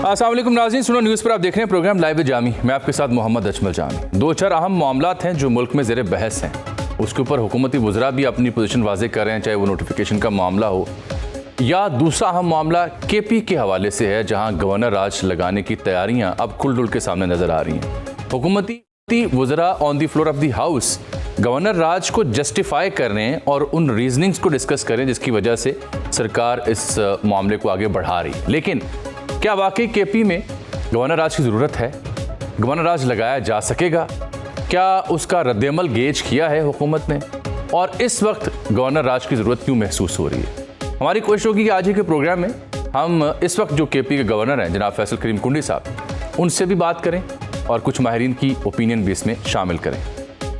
अस्सलाम वालेकुम नाज़रीन, सुनो न्यूज़ पर आप देख रहे हैं प्रोग्राम लाइव जामी। मैं आपके साथ मोहम्मद अजमल जामी। दो चार अहम मामलात हैं जो मुल्क में ज़ेर बहस हैं, उसके ऊपर हुकूमती वज़रा भी अपनी पोजीशन वाज़े कर रहे हैं, चाहे वो नोटिफिकेशन का मामला हो या दूसरा अहम मामला केपी के हवाले से है, जहाँ गवर्नर राज लगाने की तैयारियाँ अब खुल डुल के सामने नज़र आ रही हैं। हुकूमती वज़रा on the floor of the house governor राज को जस्टिफाई कर रहे हैं और उन रीजनिंग्स को डिस्कस करें जिसकी वजह से सरकार इस मामले को आगे बढ़ा रही है। लेकिन क्या वाकई केपी में गवर्नर राज की ज़रूरत है? गवर्नर राज लगाया जा सकेगा? क्या उसका रद्दअमल गेज किया है हुकूमत ने? और इस वक्त गवर्नर राज की ज़रूरत क्यों महसूस हो रही है? हमारी कोशिश होगी कि आज ही के प्रोग्राम में हम इस वक्त जो केपी के गवर्नर हैं जनाब फैसल करीम कुंडी साहब, उनसे भी बात करें और कुछ माहिरीन की ओपिनियन भी इसमें शामिल करें।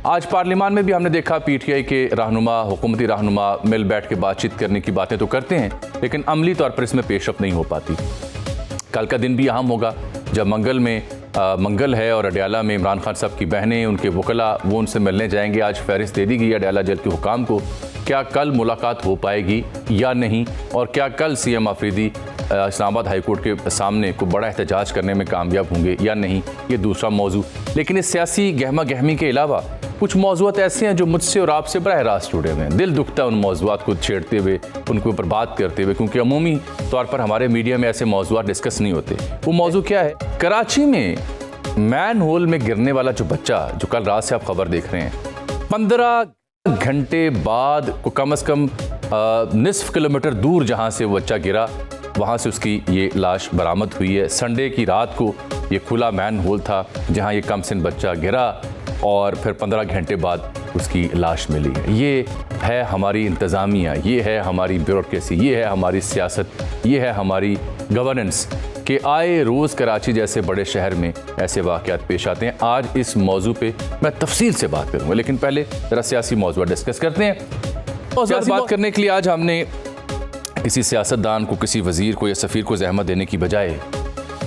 आज पार्लियामान में भी हमने देखा पीटीआई के रहनुमा, हुकूमती रहनुमा मिल बैठ के बातचीत करने की बातें तो करते हैं, लेकिन अमली तौर पर इसमें पेशरफ नहीं हो पाती। कल का दिन भी अहम होगा जब मंगल है और अडयाला में इमरान खान साहब की बहनें, उनके वकला, वो उनसे मिलने जाएंगे। आज फहरिस्त दे दी गई अडयाला जेल के हुकाम को। क्या कल मुलाकात हो पाएगी या नहीं? और क्या कल सीएम आफरीदी इस्लामाबाद हाईकोर्ट के सामने को बड़ा एहतजाज करने में कामयाब होंगे या नहीं, ये दूसरा मौजू। लेकिन इस सियासी गहमा गहमी के अलावा कुछ मौजूद ऐसे हैं जो मुझसे और आपसे बराह रास्त जुड़े हुए हैं। दिल दुखता है उन मौजूद को छेड़ते हुए, उनके ऊपर बात करते हुए, क्योंकि अमूमी तौर पर हमारे मीडिया में ऐसे मौजूद डिस्कस नहीं होते। वो मौजू क्या है? कराची में मैन होल में गिरने वाला जो बच्चा, जो कल रात से आप खबर देख रहे हैं, 15 घंटे बाद को कम से कम निसफ किलोमीटर दूर जहाँ से वो बच्चा गिरा, वहाँ से उसकी ये लाश बरामद हुई है। संडे की रात को ये खुला मैन होल था जहाँ ये कमसिन बच्चा गिरा और फिर 15 घंटे बाद उसकी लाश मिली है। ये है हमारी इंतज़ामिया, ये है हमारी ब्यूरोक्रेसी, ये है हमारी सियासत, ये है हमारी गवर्नेंस कि आए रोज़ कराची जैसे बड़े शहर में ऐसे वाक़यात पेश आते हैं। आज इस मौजू पे मैं तफसील से बात करूँगा, लेकिन पहले ज़रा सियासी मौजू डिस्कस करते हैं। सियासी बात करने के लिए आज हमने किसी सियासतदान को, किसी वज़ीर को या सफ़ीर को जहमत देने की बजाय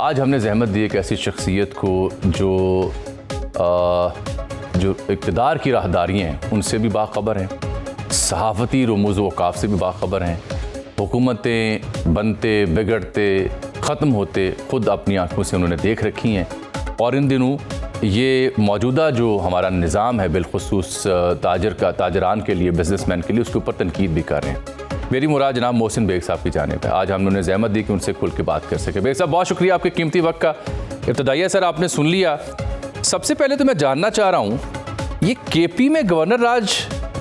आज हमने जहमत दी एक ऐसी शख्सियत को जो इक़्तिदार की राहदारियाँ हैं उनसे भी बाखबर हैं, सहाफ़ती रमूज़ वक़ाफ़ से भी बाखबर हैं, हुकूमतें बनते बिगड़ते ख़त्म होते ख़ुद अपनी आँखों से उन्होंने देख रखी हैं। और इन दिनों ये मौजूदा जो हमारा निज़ाम है बिलखुसूस ताजरान के लिए, बिजनेसमैन के लिए, उसके ऊपर तनकीद भी कर रहे हैं। मेरी मुराद जनाब मोहसिन बेग साहब की जानिब है। आज हमने जहमत दी कि उनसे खुल के बात कर सके। बेग साहब, बहुत शुक्रिया आपके कीमती वक्त का। इब्तदाइया सर आपने सुन लिया। सबसे पहले तो मैं जानना चाह रहा हूँ, ये केपी में गवर्नर राज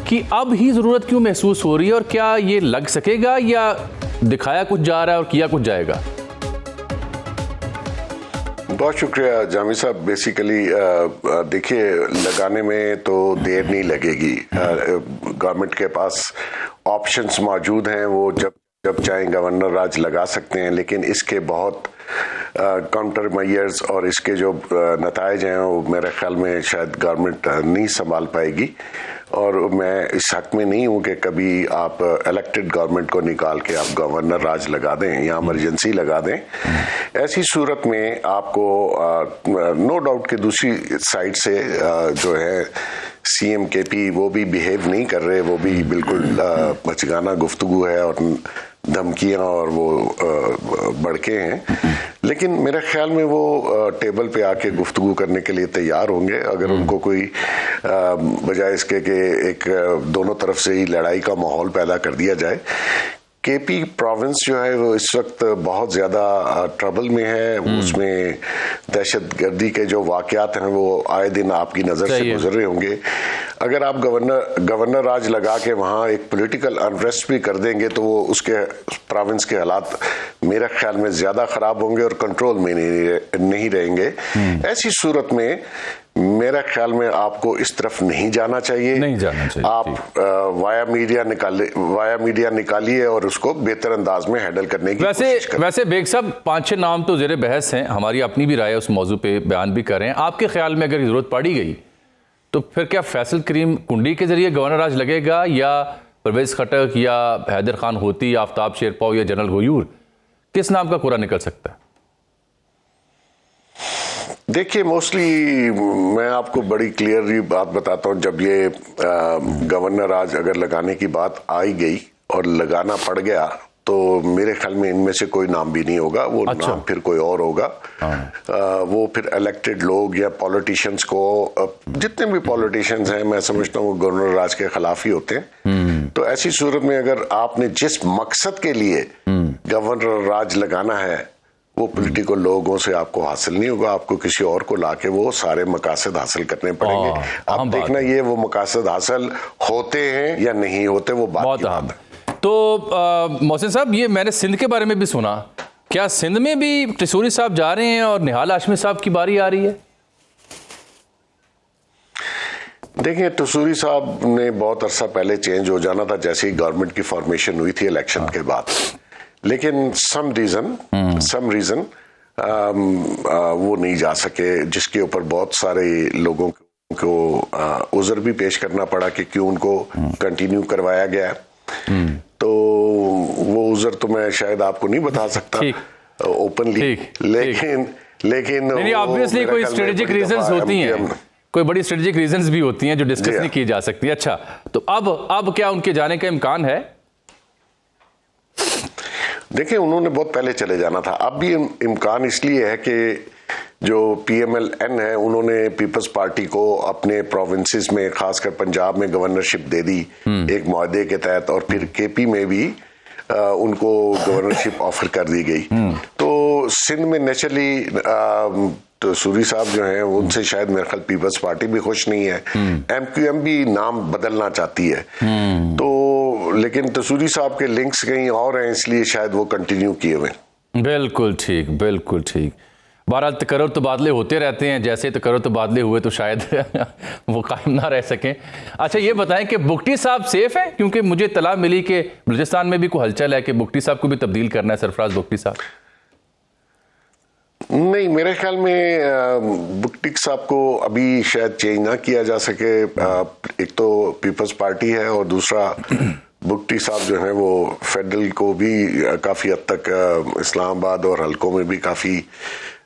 की अब ही ज़रूरत क्यों महसूस हो रही है और क्या ये लग सकेगा या दिखाया कुछ जा रहा है और किया कुछ जाएगा? बहुत शुक्रिया जामी साहब। बेसिकली देखिए, लगाने में तो देर नहीं लगेगी। गवर्नमेंट के पास ऑप्शंस मौजूद हैं, वो जब चाहें गवर्नर राज लगा सकते हैं, लेकिन इसके बहुत काउंटर मेजर्स और इसके जो नताइज हैं वो मेरे ख्याल में शायद गवर्नमेंट नहीं संभाल पाएगी। और मैं इस हक में नहीं हूँ कि कभी आप इलेक्टेड गवर्नमेंट को निकाल के आप गवर्नर राज लगा दें या इमरजेंसी लगा दें। ऐसी सूरत में आपको नो डाउट कि दूसरी साइड से जो है सीएम केपी वो भी बिहेव नहीं कर रहे, वो भी बिल्कुल बचगाना गुफ्तगू है और धमकियां और वो बढ़के हैं। लेकिन मेरे ख्याल में वो टेबल पे आके गुफ्तगू करने के लिए तैयार होंगे अगर उनको कोई बजाय इसके कि एक दोनों तरफ से ही लड़ाई का माहौल पैदा कर दिया जाए। केपी प्रोविंस जो है वो इस वक्त बहुत ज़्यादा ट्रबल में है। उसमें दहशतगर्दी के जो वाक़यात हैं वो आए दिन आपकी नज़र से गुजर रहे होंगे। अगर आप गवर्नर राज लगा के वहाँ एक पॉलिटिकल अनरेस्ट भी कर देंगे तो वो उसके प्रोविंस के हालात मेरे ख्याल में ज़्यादा ख़राब होंगे और कंट्रोल में नहीं रहेंगे। ऐसी सूरत में मेरा ख्याल में आपको इस तरफ नहीं जाना चाहिए। आप वाया मीडिया निकालिए और उसको बेहतर अंदाज में हैंडल करने की कोशिश करें। वैसे बेग साहब, 5-6 नाम तो ज़ेरे बहस हैं, हमारी अपनी भी राय उस मौजू पे बयान भी कर रहे हैं। आपके ख्याल में अगर ज़रूरत पड़ी गई तो फिर क्या फैसल करीम कुंडी के जरिए गवर्नर राज लगेगा या परवेज़ खटक या हैदर खान होती, आफ्ताब शेरपाव या जनरल गयूर? किस नाम का कोरा निकल सकता है? देखिए, मोस्टली मैं आपको बड़ी क्लियरली बात बताता हूँ। जब ये गवर्नर राज अगर लगाने की बात आई गई और लगाना पड़ गया तो मेरे ख्याल में इनमें से कोई नाम भी नहीं होगा, वो अच्छा। नाम फिर कोई और होगा। वो फिर इलेक्टेड लोग या पॉलिटिशियंस को, जितने भी पॉलिटिशियंस हैं मैं समझता हूँ गवर्नर राज के खिलाफ ही होते हैं। तो ऐसी सूरत में अगर आपने जिस मकसद के लिए गवर्नर राज लगाना है वो पॉलिटिकल लोगों से आपको हासिल नहीं होगा, आपको किसी और को लाके वो सारे मकासद हासिल करने पड़ेंगे। अब देखना ये वो मकासद हासिल होते हैं या नहीं होते, वो बात की बात है। तो मोहसिन साहब, ये मैंने सिंध के बारे में भी सुना, क्या सिंध में भी टिसूरी साहब जा रहे हैं और निहाल हाशमी साहब की बारी आ रही है? देखिए, टिसूरी साहब ने बहुत अरसा पहले चेंज हो जाना था जैसे ही गवर्नमेंट की फॉर्मेशन हुई थी इलेक्शन के बाद, लेकिन सम रीजन वो नहीं जा सके, जिसके ऊपर बहुत सारे लोगों को उज़र भी पेश करना पड़ा कि क्यों उनको कंटिन्यू करवाया गया। तो वो उज़र तो मैं शायद आपको नहीं बता सकता ओपनली, लेकिन नहीं, ऑब्वियसली कोई स्ट्रेटेजिक रीजंस होती हैं, कोई बड़ी स्ट्रेटेजिक रीजंस भी होती हैं जो डिस्कस नहीं की जा सकती। अच्छा, तो अब क्या उनके जाने का इम्कान है? देखिए, उन्होंने बहुत पहले चले जाना था। अब भी इम्कान इसलिए है कि जो PMLN है उन्होंने पीपल्स पार्टी को अपने प्रोविंसेस में, खासकर पंजाब में गवर्नरशिप दे दी एक मुआहदे के तहत, और फिर KP में भी उनको गवर्नरशिप ऑफर कर दी गई। तो सिंध में नेचुरली टिसूरी साहब जो हैं उनसे शायद मेरे ख्याल पीपल्स पार्टी भी खुश नहीं है, MQM भी नाम बदलना चाहती है। तो लेकिन टिसूरी साहब के लिंक्स कहीं और हैं, इसलिए शायद वो कंटिन्यू किए हुए। बिल्कुल ठीक, बिल्कुल ठीक। बहरहाल तकर्रुर तबादले होते रहते हैं, जैसे तकर्रुर तबादले हुए तो शायद वो कायम ना रह सकें। अच्छा, ये बताएं कि बुगटी साहब सेफ हैं, क्योंकि मुझे इत्तला मिली कि बलूचिस्तान में भी कोई हलचल है कि बुगटी साहब को भी तब्दील करना है, सरफराज बुगटी साहब। नहीं, मेरे ख्याल में बुगटी साहब को अभी शायद चेंज ना किया जा सके। एक तो पीपल्स पार्टी है और दूसरा बुगटी साहब जो है वो फेडरल को भी काफ़ी हद तक इस्लामाबाद और हलकों में भी काफ़ी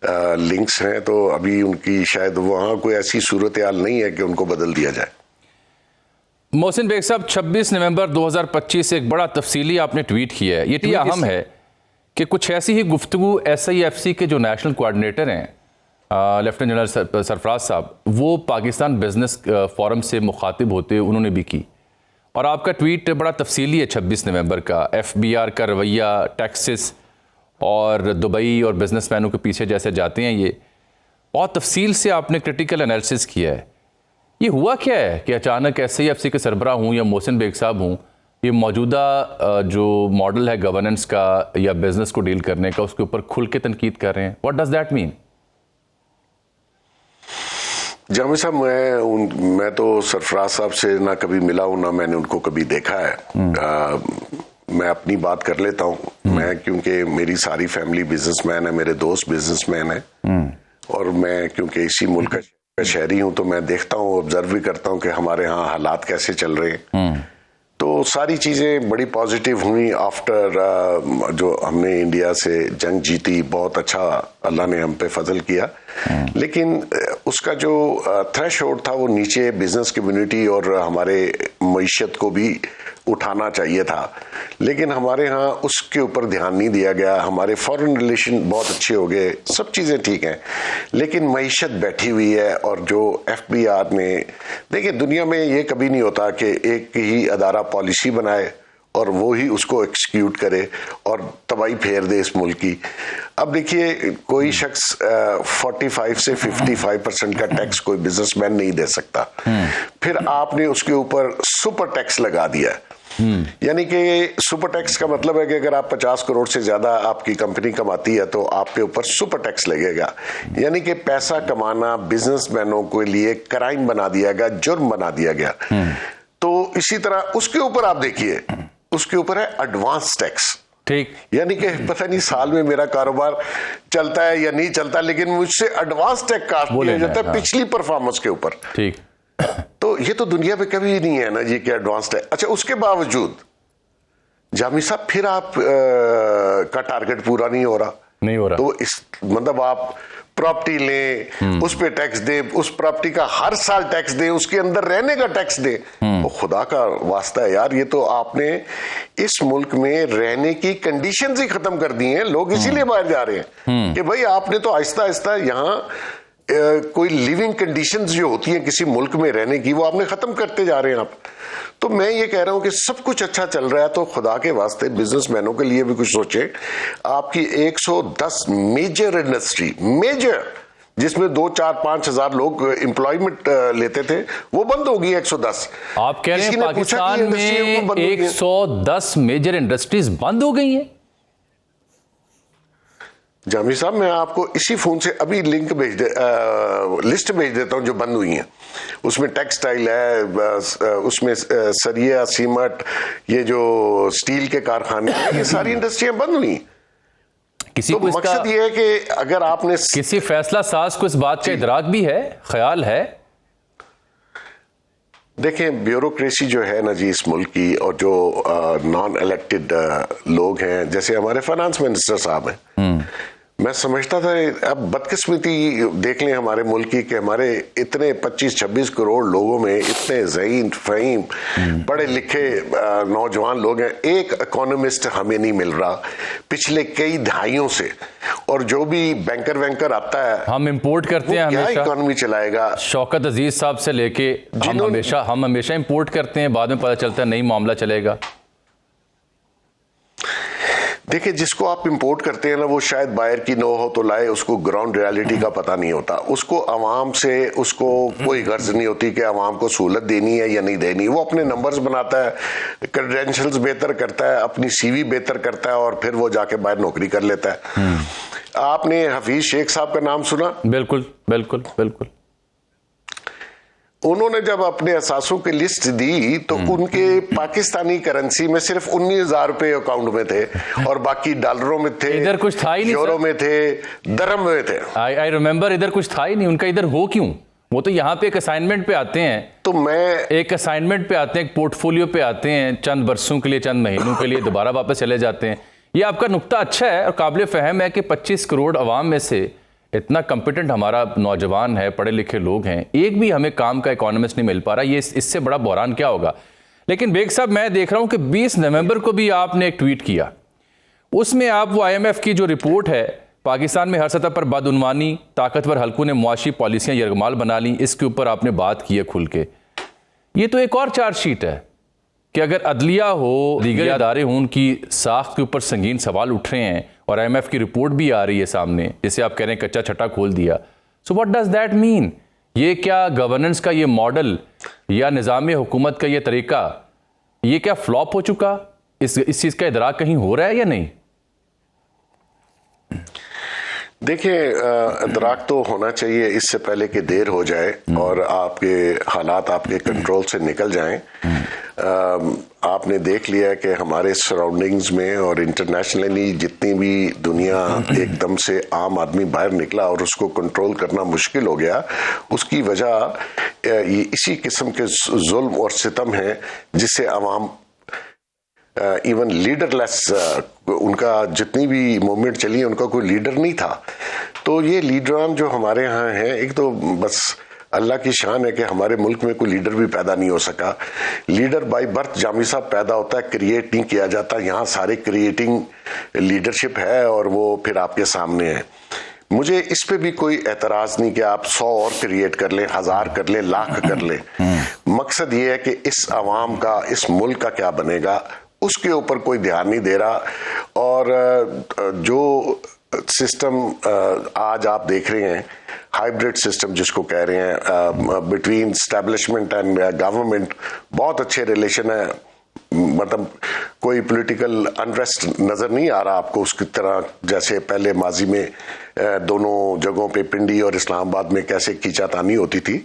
लिंक्स हैं, तो अभी उनकी शायद वहाँ कोई ऐसी सूरत हाल नहीं है कि उनको बदल दिया जाए। मोहसिन बेग साहब, 26 नवंबर 2025 से एक बड़ा तफसीली आपने ट्वीट किया है। ये अहम है कि कुछ ऐसी ही गुफ्तगू SIFC के जो नेशनल कोऑर्डिनेटर हैं लेफ्टिनेंट जनरल सरफराज साहब, वो पाकिस्तान बिजनेस फोरम से मुखातिब होते उन्होंने भी की, और आपका ट्वीट बड़ा तफसीली है 26 नवंबर का। FBR का रवैया, टैक्सेस और दुबई और बिजनेसमैनों के पीछे जैसे जाते हैं, ये बहुत तफसील से आपने क्रिटिकल एनालिसिस किया है। ये हुआ क्या है कि अचानक SIFC के सरबराह हूँ या मोहसिन बेग साहब हूँ, ये मौजूदा जो मॉडल है गवर्नेंस का या बिजनेस को डील करने का, उसके ऊपर खुल के तनकीद कर रहे हैं? What does that mean? Jami साहब, मैं तो सरफराज साहब से ना कभी मिला हूं, ना मैंने उनको कभी देखा है। मैं अपनी बात कर लेता हूं। मैं, क्योंकि मेरी सारी फैमिली बिजनेसमैन है, मेरे दोस्त बिजनेसमैन है, और मैं क्योंकि इसी मुल्क का शहरी हूं, तो मैं देखता हूं, ऑब्जर्व भी करता हूं कि हमारे यहाँ हालात कैसे चल रहे हैं। तो सारी चीज़ें बड़ी पॉजिटिव हुई आफ्टर जो हमने इंडिया से जंग जीती। बहुत अच्छा अल्लाह ने हम पे फजल किया, लेकिन उसका जो थ्रेशहोल्ड था वो नीचे बिजनेस कम्युनिटी और हमारे मईशत को भी उठाना चाहिए था, लेकिन हमारे यहाँ उसके ऊपर ध्यान नहीं दिया गया। हमारे फॉरेन रिलेशन बहुत अच्छे हो गए, सब चीज़ें ठीक हैं, लेकिन मईशत बैठी हुई है। और जो FBR ने, देखिए दुनिया में ये कभी नहीं होता कि एक ही अदारा पॉलिसी बनाए और वो ही उसको एक्सिक्यूट करे और तबाही फेर दे इस मुल्क की। अब देखिए, कोई शख्स 45 से 55% का टैक्स कोई बिजनेसमैन नहीं दे सकता, फिर आपने उसके ऊपर सुपर टैक्स लगा दिया। यानी कि सुपर टैक्स का मतलब है कि अगर आप 50 करोड़ से ज्यादा आपकी कंपनी कमाती है तो आपके ऊपर सुपर टैक्स लगेगा। यानी कि पैसा कमाना बिजनेसमैनों के लिए क्राइम बना दिया गया, जुर्म बना दिया गया। तो इसी तरह उसके ऊपर आप देखिए, उसके ऊपर है एडवांस टैक्स। ठीक, यानी कि पता नहीं साल में मेरा कारोबार चलता है या नहीं चलता, लेकिन मुझसे एडवांस टैक्स काट दिया जाता है पिछली परफॉर्मेंस के ऊपर। ठीक, तो ये तो दुनिया में कभी नहीं है ना जी कि एडवांस टैक्स। अच्छा, उसके बावजूद जामी साहब फिर आप का टारगेट पूरा नहीं हो रहा। नहीं हो रहा। तो इस मतलब आप प्रॉपर्टी लें, उस पे टैक्स दें, उस प्रॉपर्टी का हर साल टैक्स दें, उसके अंदर रहने का टैक्स दें, तो खुदा का वास्ता है यार, ये तो आपने इस मुल्क में रहने की कंडीशंस ही खत्म कर दी हैं। लोग इसीलिए बाहर जा रहे हैं कि भाई आपने तो आहिस्ता आहिस्ता यहाँ कोई लिविंग कंडीशंस जो होती हैं किसी मुल्क में रहने की, वो आपने खत्म करते जा रहे हैं आप। तो मैं ये कह रहा हूं कि सब कुछ अच्छा चल रहा है तो खुदा के वास्ते बिजनेसमैनों के लिए भी कुछ सोचें। आपकी 110 मेजर इंडस्ट्री, मेजर, जिसमें 2, 4, 5 हजार लोग एम्प्लॉयमेंट लेते थे, वो बंद हो गई 110। आप कह रहे हैं पाकिस्तान में 110 मेजर इंडस्ट्रीज बंद हो गई हैं? जामी साहब, मैं आपको इसी फोन से अभी लिंक लिस्ट भेज देता हूं जो बंद हुई हैं। उसमें टेक्सटाइल है, उसमें सरिया, सीमेंट, ये जो स्टील के कारखाने हैं, ये सारी इंडस्ट्रियां बंद हुई। किसी तो को मकसद ये है कि अगर आपने किसी फैसला साज को इस बात का इदराक भी है, ख्याल है? देखें, ब्यूरोक्रेसी जो है ना जी इस मुल्क की, और जो नॉन इलेक्टेड लोग हैं, जैसे हमारे फाइनेंस मिनिस्टर साहब हैं, मैं समझता था अब बदकिस्मती देख लें हमारे मुल्क की कि हमारे इतने 25-26 करोड़ लोगों में इतने ज़हीन फहीम पढ़े लिखे नौजवान लोग हैं, एक इकोनॉमिस्ट हमें नहीं मिल रहा पिछले कई दहाइयों से। और जो भी बैंकर वैंकर आता है, हम इंपोर्ट करते हैं क्या हमेशा। इकोनॉमी चलाएगा? शौकत अजीज साहब से लेके हम हमेशा इंपोर्ट करते हैं, बाद में पता चलता है नहीं मामला चलेगा। देखिए, जिसको आप इंपोर्ट करते हैं ना, वो शायद बाहर की नो हो तो लाए, उसको ग्राउंड रियलिटी का पता नहीं होता। उसको आवाम से उसको कोई गर्ज नहीं होती कि आवाम को सहूलत देनी है या नहीं देनी। वो अपने नंबर्स बनाता है, क्रेडेंशियल्स बेहतर करता है, अपनी सीवी बेहतर करता है, और फिर वो जाके बाहर नौकरी कर लेता है। आपने हफीज शेख साहब का नाम सुना? बिल्कुल बिल्कुल बिल्कुल। उन्होंने जब अपने असासों की लिस्ट दी तो उनके पाकिस्तानी करेंसी में सिर्फ 19,000 रुपए अकाउंट में थे, और बाकी डॉलरों में थे, इधर कुछ था ही नहीं, यूरो में थे, दरम में थे। आई रिमेंबर, इधर कुछ था ही नहीं उनका। इधर हो क्यों? वो तो यहाँ पे एक असाइनमेंट पे आते हैं, तो मैं एक असाइनमेंट पे आते हैं, एक पोर्टफोलियो पे आते हैं, चंद बरसों के लिए, चंद महीनों के लिए, दोबारा वापस चले जाते हैं। ये आपका नुक्ता अच्छा है और काबिल फहम है कि 25 करोड़ अवाम में से इतना कॉम्पिटेंट हमारा नौजवान है, पढ़े लिखे लोग हैं, एक भी हमें काम का इकोनॉमिस्ट नहीं मिल पा रहा। ये इससे बड़ा बहरान क्या होगा? लेकिन बेग साहब, मैं देख रहा हूं कि 20 नवंबर को भी आपने एक ट्वीट किया, उसमें आप वो IMF की जो रिपोर्ट है, पाकिस्तान में हर सतह पर बदउनवानी, ताकतवर हल्कों ने मुआशी पॉलिसियां यरगमाल बना ली, इसके ऊपर आपने बात की है खुल के। ये तो एक और चार्जशीट है कि अगर अदलिया हो, दीगर इदारे हों, उनकी साख के ऊपर संगीन सवाल उठ रहे हैं, और IMF की रिपोर्ट भी आ रही है सामने, जिसे आप कह रहे हैं कच्चा छट्टा खोल दिया। So what does that mean? ये क्या गवर्नेंस का ये मॉडल या निज़ाम हुकूमत का ये तरीका, ये क्या फ्लॉप हो चुका? इस चीज़ का इदराक कहीं हो रहा है या नहीं? देखिए, इदराक तो होना चाहिए इससे पहले कि देर हो जाए और आपके हालात आपके कंट्रोल से निकल जाएं। आपने देख लिया कि हमारे सराउंडिंग्स में और इंटरनेशनली जितनी भी दुनिया एकदम से आम आदमी बाहर निकला और उसको कंट्रोल करना मुश्किल हो गया, उसकी वजह ये इसी किस्म के जुल्म और सितम है जिससे आवाम इवन लीडरलेस, उनका जितनी भी मूवमेंट चली है उनका कोई लीडर नहीं था। तो ये लीडरान जो हमारे यहाँ हैं, एक तो बस अल्लाह की शान है कि हमारे मुल्क में कोई लीडर भी पैदा नहीं हो सका। लीडर बाय बर्थ जामी साहब पैदा होता है, क्रिएट नहीं किया जाता। यहाँ सारे क्रिएटिंग लीडरशिप है और वो फिर आपके सामने है। मुझे इस पे भी कोई एतराज नहीं कि आप 100 और क्रिएट कर लें, 1000 कर लें, लाख कर लें। मकसद ये है कि इस आवाम का, इस मुल्क का क्या बनेगा, उसके ऊपर कोई ध्यान नहीं दे रहा। और जो सिस्टम आज आप देख रहे हैं, हाइब्रिड सिस्टम जिसको कह रहे हैं, बिटवीन एस्टैब्लिशमेंट एंड गवर्नमेंट, बहुत अच्छे रिलेशन है। मतलब कोई पॉलिटिकल अनरेस्ट नजर नहीं आ रहा आपको उसकी तरह, जैसे पहले माजी में दोनों जगहों पे, पिंडी और इस्लामाबाद में कैसे खींचातानी होती थी।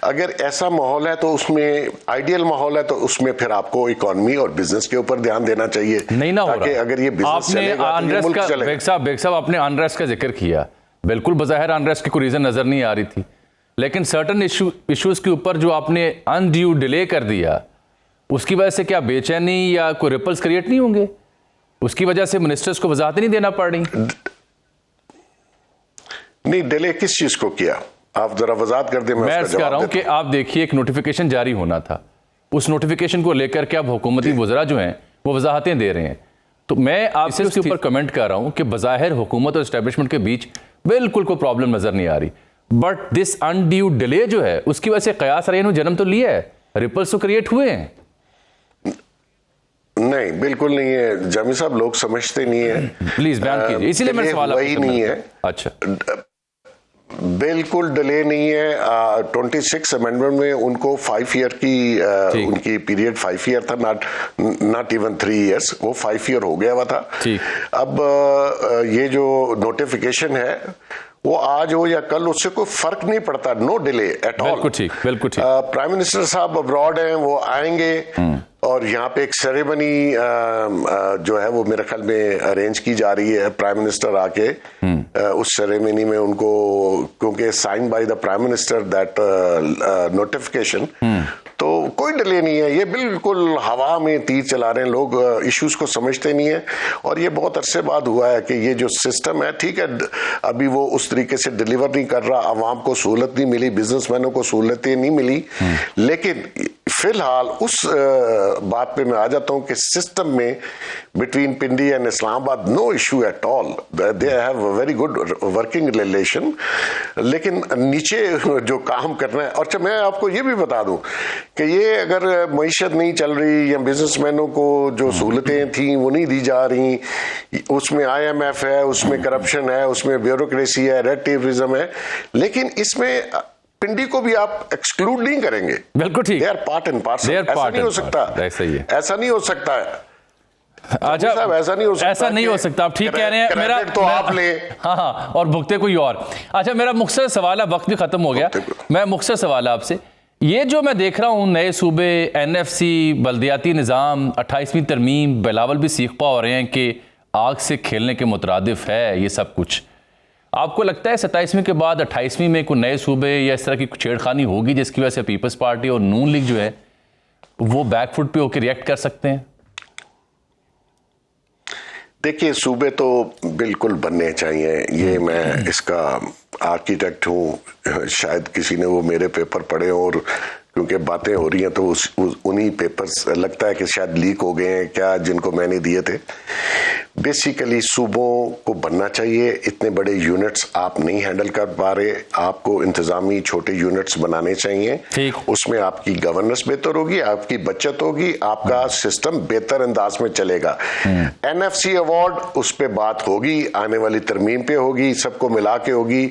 अगर ऐसा माहौल है तो उसमें, आइडियल माहौल है तो उसमें फिर आपको इकोनॉमी और बिजनेस के ऊपर ध्यान देना चाहिए। नहीं ना हो रहा। अगर ये बिजनेस चलेगा तो ये मुल्क चलेगा। बेग साहब, आपने अनरेस्ट का जिक्र किया, बिल्कुल बज़ाहिर अनरेस्ट की कोई रीजन नजर नहीं आ रही थी, लेकिन सर्टन इश्यूज के ऊपर जो आपने अनड्यू डिले कर दिया, उसकी वजह से क्या बेचैनी या कोई रिपल्स क्रिएट नहीं होंगे? उसकी वजह से मिनिस्टर्स को वजाहत नहीं देना पड़ रही? नहीं, डिले किस चीज को किया, आप जरा वजाहत कर दें। मैं कह रहा हूं कि आप देखिए एक नोटिफिकेशन जारी होना था, उस नोटिफिकेशन को लेकर के अब हुकूमती वज़रा जो हैं वो वजाहतें दे रहे हैं। तो मैं आपसे उसके ऊपर कमेंट कर रहा हूं कि बज़ाहिर हुकूमत और एस्टेब्लिशमेंट के बीच बिल्कुल कोई प्रॉब्लम नजर नहीं आ रही, बट दिस अनड्यू डिले जो है उसकी वजह से कयास रही ने जन्म तो लिया है, रिपल्स तो क्रिएट हुए हैं। नहीं, बिल्कुल नहीं है जामी साहब, लोग समझते नहीं है। प्लीज बयान कीजिए, इसीलिए मेरा सवाल वही नहीं है। अच्छा, बिल्कुल डिले नहीं है। 26 अमेंडमेंट में उनको 5 ईयर की उनकी पीरियड 5 ईयर था, नॉट इवन 3 इयर्स, वो 5 ईयर हो गया हुआ था। अब ये जो नोटिफिकेशन है वो आज हो या कल, उससे कोई फर्क नहीं पड़ता, नो डिले एट ऑल। बिल्कुल ठीक, बिल्कुल ठीक। प्राइम मिनिस्टर साहब अब्रॉड हैं, वो आएंगे और यहाँ पे एक सेरेमनी जो है वो मेरे ख्याल में अरेंज की जा रही है। प्राइम मिनिस्टर आके उस सेरेमनी में उनको, क्योंकि sign by the prime minister that notification, तो कोई डिले नहीं है। ये बिल्कुल हवा में तीर चला रहे हैं लोग, इश्यूज को समझते नहीं है। और ये बहुत अरसे बाद हुआ है कि ये जो सिस्टम है, ठीक है अभी वो उस तरीके से डिलीवर नहीं कर रहा, अवाम को सहूलत नहीं मिली, बिजनेसमैनों को सहूलतें नहीं मिली, लेकिन फिलहाल उस बात पे मैं आ जाता हूं कि सिस्टम में between Pindi and Islamabad no issue at all, they have very good working relation. लेकिन नीचे जो काम करना है, और अच्छा मैं आपको ये भी बता दूं कि ये अगर मईशत नहीं चल रही या बिजनेसमैनों को जो सहूलतें थी वो नहीं दी जा रही, उसमें IMF है, उसमें करप्शन है, उसमें ब्यूरोक्रेसी है, रेड टेपिज्म है, लेकिन इसमें पिंडी को भी आप एक्सक्लूड नहीं करेंगे। बिल्कुल ठीक, they are part and parcel. ऐसा नहीं हो सकता, ऐसा नहीं हो सकता है। अच्छा, ऐसा नहीं हो सकता, ऐसा नहीं हो सकता, आप ठीक कह रहे हैं। मेरा तो आप ले, हाँ, और भुगते कोई और। अच्छा, मेरा मुख्तसर सवाल है, वक्त भी खत्म हो गया, मैं मुख्तसर सवाल है आपसे, ये जो मैं देख रहा हूँ नए सूबे, NFC, बल्दियाती निज़ाम, 28वीं तरमीम, बिलावल भी सीखपा हो रहे हैं कि आग से खेलने के मुतरादिफ है ये सब कुछ, आपको लगता है 27वीं के बाद 28वीं में कोई नए सूबे या इस तरह की छेड़खानी होगी जिसकी वजह से पीपल्स पार्टी और नून लीग जो है वो बैकफुट पे होकर रिएक्ट कर सकते हैं? देखिए, सूबे तो बिल्कुल बनने चाहिए, ये मैं इसका आर्किटेक्ट हूँ। शायद किसी ने वो मेरे पेपर पढ़े और क्योंकि बातें हो रही हैं तो उन्हीं पेपर्स लगता है कि शायद लीक हो गए हैं क्या, जिनको मैंने दिए थे। बेसिकली सूबों को बनना चाहिए, इतने बड़े यूनिट्स आप नहीं हैंडल कर पा रहे, आपको इंतजामी छोटे यूनिट्स बनाने चाहिए, उसमें आपकी गवर्नेंस बेहतर होगी, आपकी बचत होगी, आपका सिस्टम बेहतर अंदाज में चलेगा। NFC अवार्ड, उस पे बात होगी, आने वाली तरमीम पे होगी, सबको मिला के होगी।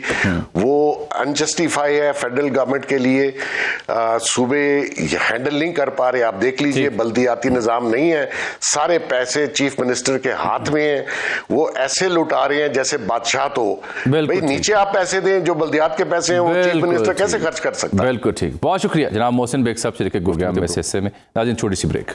वो अनजस्टिफाई है फेडरल गवर्नमेंट के लिए, सूबे हैंडल नहीं कर पा रहे। आप देख लीजिए, बल्दियाती निजाम नहीं है, सारे पैसे चीफ मिनिस्टर के हाथ में है, वो ऐसे लुटा रहे हैं जैसे बादशाह। तो भाई नीचे आप पैसे दें, जो बल्दियात के पैसे हैं वो चीफ मिनिस्टर कैसे खर्च कर सकता है? बिल्कुल ठीक, बहुत शुक्रिया जनाब मोहसिन बेग साहब शरीक गुरुग्राम में इस हिस्से में। नाज़रीन, छोटी सी ब्रेक।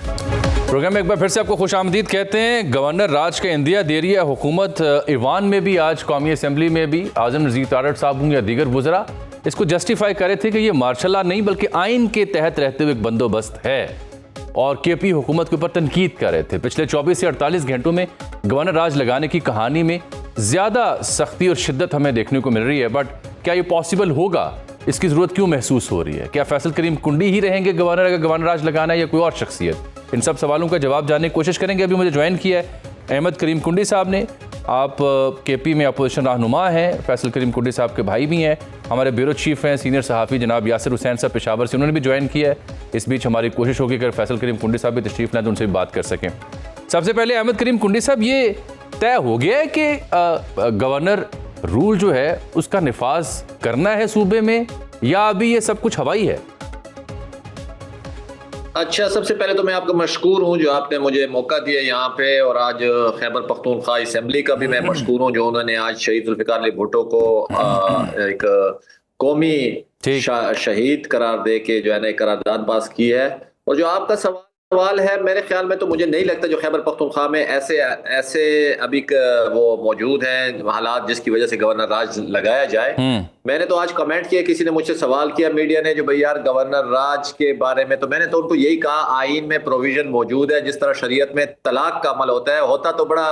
प्रोग्राम में एक बार फिर से आपको खुशामदीद कहते हैं। गवर्नर राज का इंदिया दे रही है हुकूमत। ईवान में भी आज कौमी असम्बली में भी आज़म नज़ीर तारड़ साहब होंगे या दीगर वज़रा इसको जस्टिफाई कर रहे थे कि ये मार्शल लॉ नहीं बल्कि आइन के तहत रहते हुए एक बंदोबस्त है, और KP हुकूमत के ऊपर तनकीद कर रहे थे। पिछले 24 से 48 घंटों में गवर्नर राज लगाने की कहानी में ज़्यादा सख्ती और शिद्दत हमें देखने को मिल रही है, बट क्या ये पॉसिबल होगा? इसकी ज़रूरत क्यों महसूस हो रही है? क्या फैसल करीम कुंडी ही रहेंगे गवर्नर अगर गवर्नर राज लगाना है, या कोई और शख्सियत? इन सब सवालों का जवाब जानने की कोशिश करेंगे। अभी मुझे ज्वाइन किया है अहमद करीम कुंडी साहब ने, आप KP में अपोजिशन रहनुमा हैं, फैसल करीम कुंडी साहब के भाई भी हैं, हमारे ब्यूरो चीफ हैं सीनियर सहाफ़ी जनाब यासिर हुसैन साहब पेशावर से, उन्होंने भी ज्वाइन किया है। इस बीच हमारी कोशिश होगी अगर फैसल करीम कुंडी साहब भी तशरीफ़ लाएं तो उनसे भी बात कर सकें। सबसे पहले अहमद करीम कुंडी साहब, ये तय हो गया है कि गवर्नर रूल जो है उसका निफाज करना है सूबे में, या अभी ये सब कुछ हवाई है? अच्छा, सबसे पहले तो मैं आपका मशकूर हूँ जो आपने मुझे मौका दिया यहाँ पे, और आज खैबर पख्तूनख्वा असेंबली का भी मैं मशकूर हूँ जो उन्होंने आज शहीद जुल्फ़िकार अली भुट्टो को एक कौमी शहीद करार दे के जो है ना करारदाद पास की है। और जो आपका सवाल है, मेरे ख्याल में तो मुझे नहीं लगता जो खैबर पख्तूनख्वा में ऐसे अभी वो मौजूद हैं हालात जिसकी वजह से गवर्नर राज लगाया जाए। मैंने तो आज कमेंट किया, किसी ने मुझसे सवाल किया मीडिया ने जो भाई यार गवर्नर राज के बारे में, तो मैंने तो उनको यही कहा आइन में प्रोविजन मौजूद है, जिस तरह शरीयत में तलाक का अमल होता है, होता तो बड़ा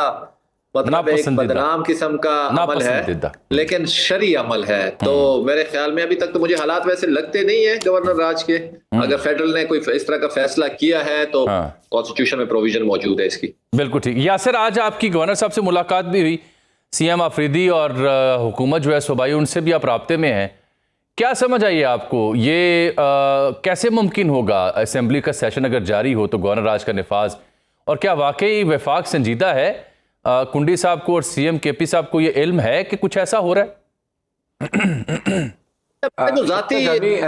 मतलब एक नापसंदीदा। बदनाम किस्म का अमल है, नापसंदीदा। लेकिन शरई अमल है। तो मेरे ख्याल में अभी तक तो मुझे हालात वैसे लगते नहीं है गवर्नर राज के। अगर फेडरल ने कोई इस तरह का फैसला किया है तो हाँ। कॉन्स्टिट्यूशन में प्रोविजन मौजूद है इसकी। बिल्कुल ठीक। यासिर, आज आपकी गवर्नर साहब से मुलाकात भी हुई, सीएम आफरीदी और हुकूमत जो है सूबाई, उनसे भी आप राब्ते में हैं। क्या समझ आई है आपको, ये कैसे मुमकिन होगा असेंबली का सेशन अगर जारी हो तो गवर्नर राज का निफाज, और क्या वाकई वफाक संजीदा है? कुंडी साहब को और सीएम केपी साहब को ये इल्म है कि कुछ ऐसा हो रहा है?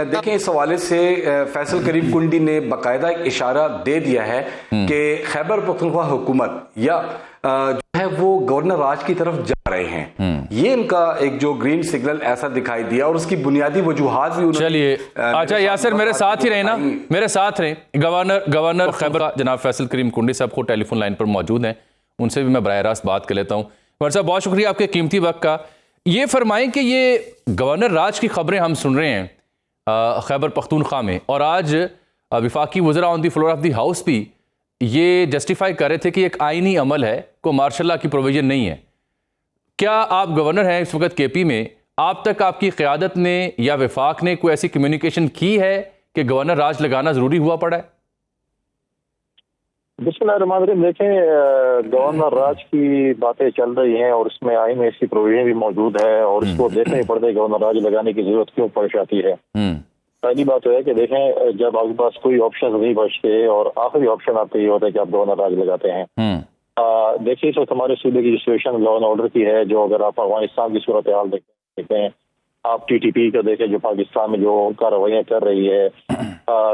देखें, इस हवाले से फैसल करीम कुंडी ने बाकायदा एक इशारा दे दिया है कि खैबर पख्तूनख्वा हुकूमत या जो है वो गवर्नर राज की तरफ जा रहे हैं। ये इनका एक जो ग्रीन सिग्नल ऐसा दिखाई दिया, और उसकी बुनियादी वजूहात भी उन्होंने। चलिए, अच्छा यासिर, मेरे साथ ही रहे ना, मेरे साथ रहे। गवर्नर खैबर जनाब फैसल करीम कुंडी साहब को टेलीफोन लाइन पर मौजूद हैं, उनसे भी मैं बराह रास्त बात कर लेता हूँ। गवर्नर साहब, बहुत शुक्रिया आपके कीमती वक्त का। ये फरमाएं कि ये गवर्नर राज की खबरें हम सुन रहे हैं खैबर पख्तूनख्वा में, और आज वफाकी वज़रा on the floor of the house भी ये जस्टिफाई कर रहे थे कि एक आईनी अमल है, को मार्शल लॉ की प्रोविजन नहीं है। क्या आप गवर्नर हैं इस वक्त केपी में, आप तक आपकी क़यादत ने या वफाक ने कोई ऐसी कम्युनिकेशन की है कि गवर्नर राज लगाना ज़रूरी हुआ पड़ा है? बिस्मिल्लाहिर्रहमानिर्रहीम। देखें, गवर्नर राज की बातें चल रही हैं और इसमें आईन में इसकी प्रोविजन भी मौजूद है, और इसको देखना ही पड़ता है गवर्नर राज लगाने की जरूरत क्यों पेश आती है। पहली बात तो है कि देखें, जब आपके पास कोई ऑप्शन नहीं बचते और आखिरी ऑप्शन आपका ये होता है कि आप गवर्नर राज लगाते हैं। देखिए, इस वक्त हमारे सूबे की सिचुएशन लॉ एंड ऑर्डर की है, जो अगर आप अफगानिस्तान की सूरत हाल देखते हैं, आप TTP का देखें जो पाकिस्तान में जो कार्रवाइयाँ कर रही है,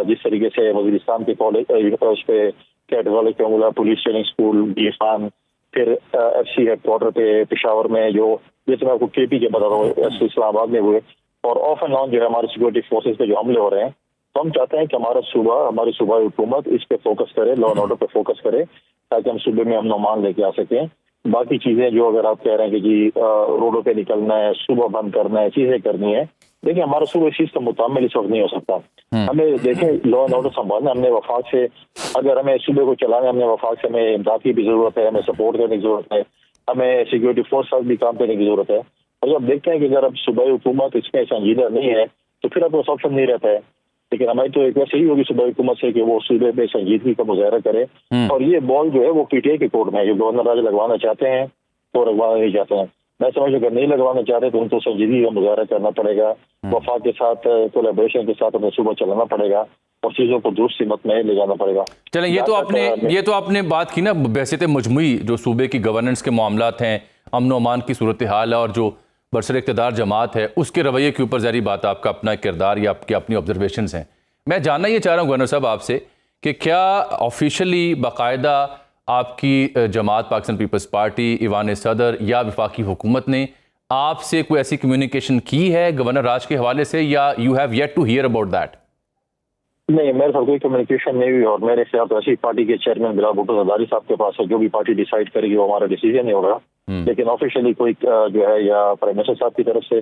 जिस तरीके से वजीरिस्तान के कॉलेज उस पर कैट कॉलेज पे पुलिस ट्रेनिंग स्कूल बीफान, फिर FC हेडक्वार्टर पे पेशावर में, जो जैसे मैं आपको KP के बता रहा हूँ इस्लामाबाद में हुए, और ऑफ एंड ऑन जो है हमारे सिक्योरिटी फोर्सेज पे जो हमले हो रहे हैं। तो हम चाहते हैं कि हमारी सूबाई हुकूमत इस पे फोकस करे, लॉ एंड ऑर्डर पे फोकस करे, ताकि हम सूबे में अमन अमान लेके आ सकें। बाकी चीजें जो अगर आप कह रहे हैं कि जी रोडों पे निकलना है, सुबह बंद करना है, चीजें करनी है, देखिए हमारा सूबा इस चीज का मुतामिल इस वक्त नहीं हो सकता। हमें देखें लॉ एंड ऑर्डर संभालना, हमने वफाक से, अगर हमें सूबे को चलाना, हमने वफाक से हमें इमदाद की भी जरूरत है, हमें सपोर्ट करने की जरूरत है, हमें सिक्योरिटी फोर्स साथ भी काम करने की जरूरत है। और जब देखते हैं कि अगर अब सूबाई हुकूमत इसमें संजीदा नहीं है तो फिर आपको ऑप्शन नहीं रहता है। लेकिन हमारी तो एक वैसे ही होगी सूबाई हुकूमत से कि वो सूबे में संजीदगी का मुजाहरा करे, और ये बॉल जो है वो PTA के कोर्ट में है। जो गवर्नर राज लगवाना चाहते हैं तो लगवाना नहीं चाहते हैं। मैं समझ अगर नहीं लगवाना चाहते तो उनको संजीदगी का मुजाहरा करना पड़ेगा, वफाक के साथ कोलैबोरेशन के साथ हमें सुबह चलाना पड़ेगा और चीजों को दुरुस्त सिमत में ले जाना पड़ेगा। चलें, ये तो आपने बात की ना बहसीत मजमुई जो सूबे की गवर्नेंस के मामलात हैं, अमन व अमान की सूरत हाल है, और जो बरसर इक़्तिदार जमात है उसके रवैये के ऊपर ज़ाहिर बात आपका अपना किरदार या आपकी अपनी ऑब्जर्वेशंस हैं। मैं जानना ये चाह रहा हूँ गवर्नर साहब आपसे कि क्या ऑफिशियली बाकायदा आपकी जमात पाकिस्तान पीपल्स पार्टी, ईवान सदर या वफाकी हुकूमत ने आपसे कोई ऐसी कम्युनिकेशन की है गवर्नर राज के हवाले से, या you have yet to hear about that? नहीं, मेरे साथ कोई कम्युनिकेशन नहीं हुई, और मेरे साथ ऐसी पार्टी के चेयरमैन बिलाल भुट्टो ज़रदारी साहब के पास है, जो भी पार्टी डिसाइड करेगी वो हमारा डिसीजन नहीं होगा। लेकिन ऑफिशियली कोई जो है या प्राइम मिनिस्टर साहब की तरफ से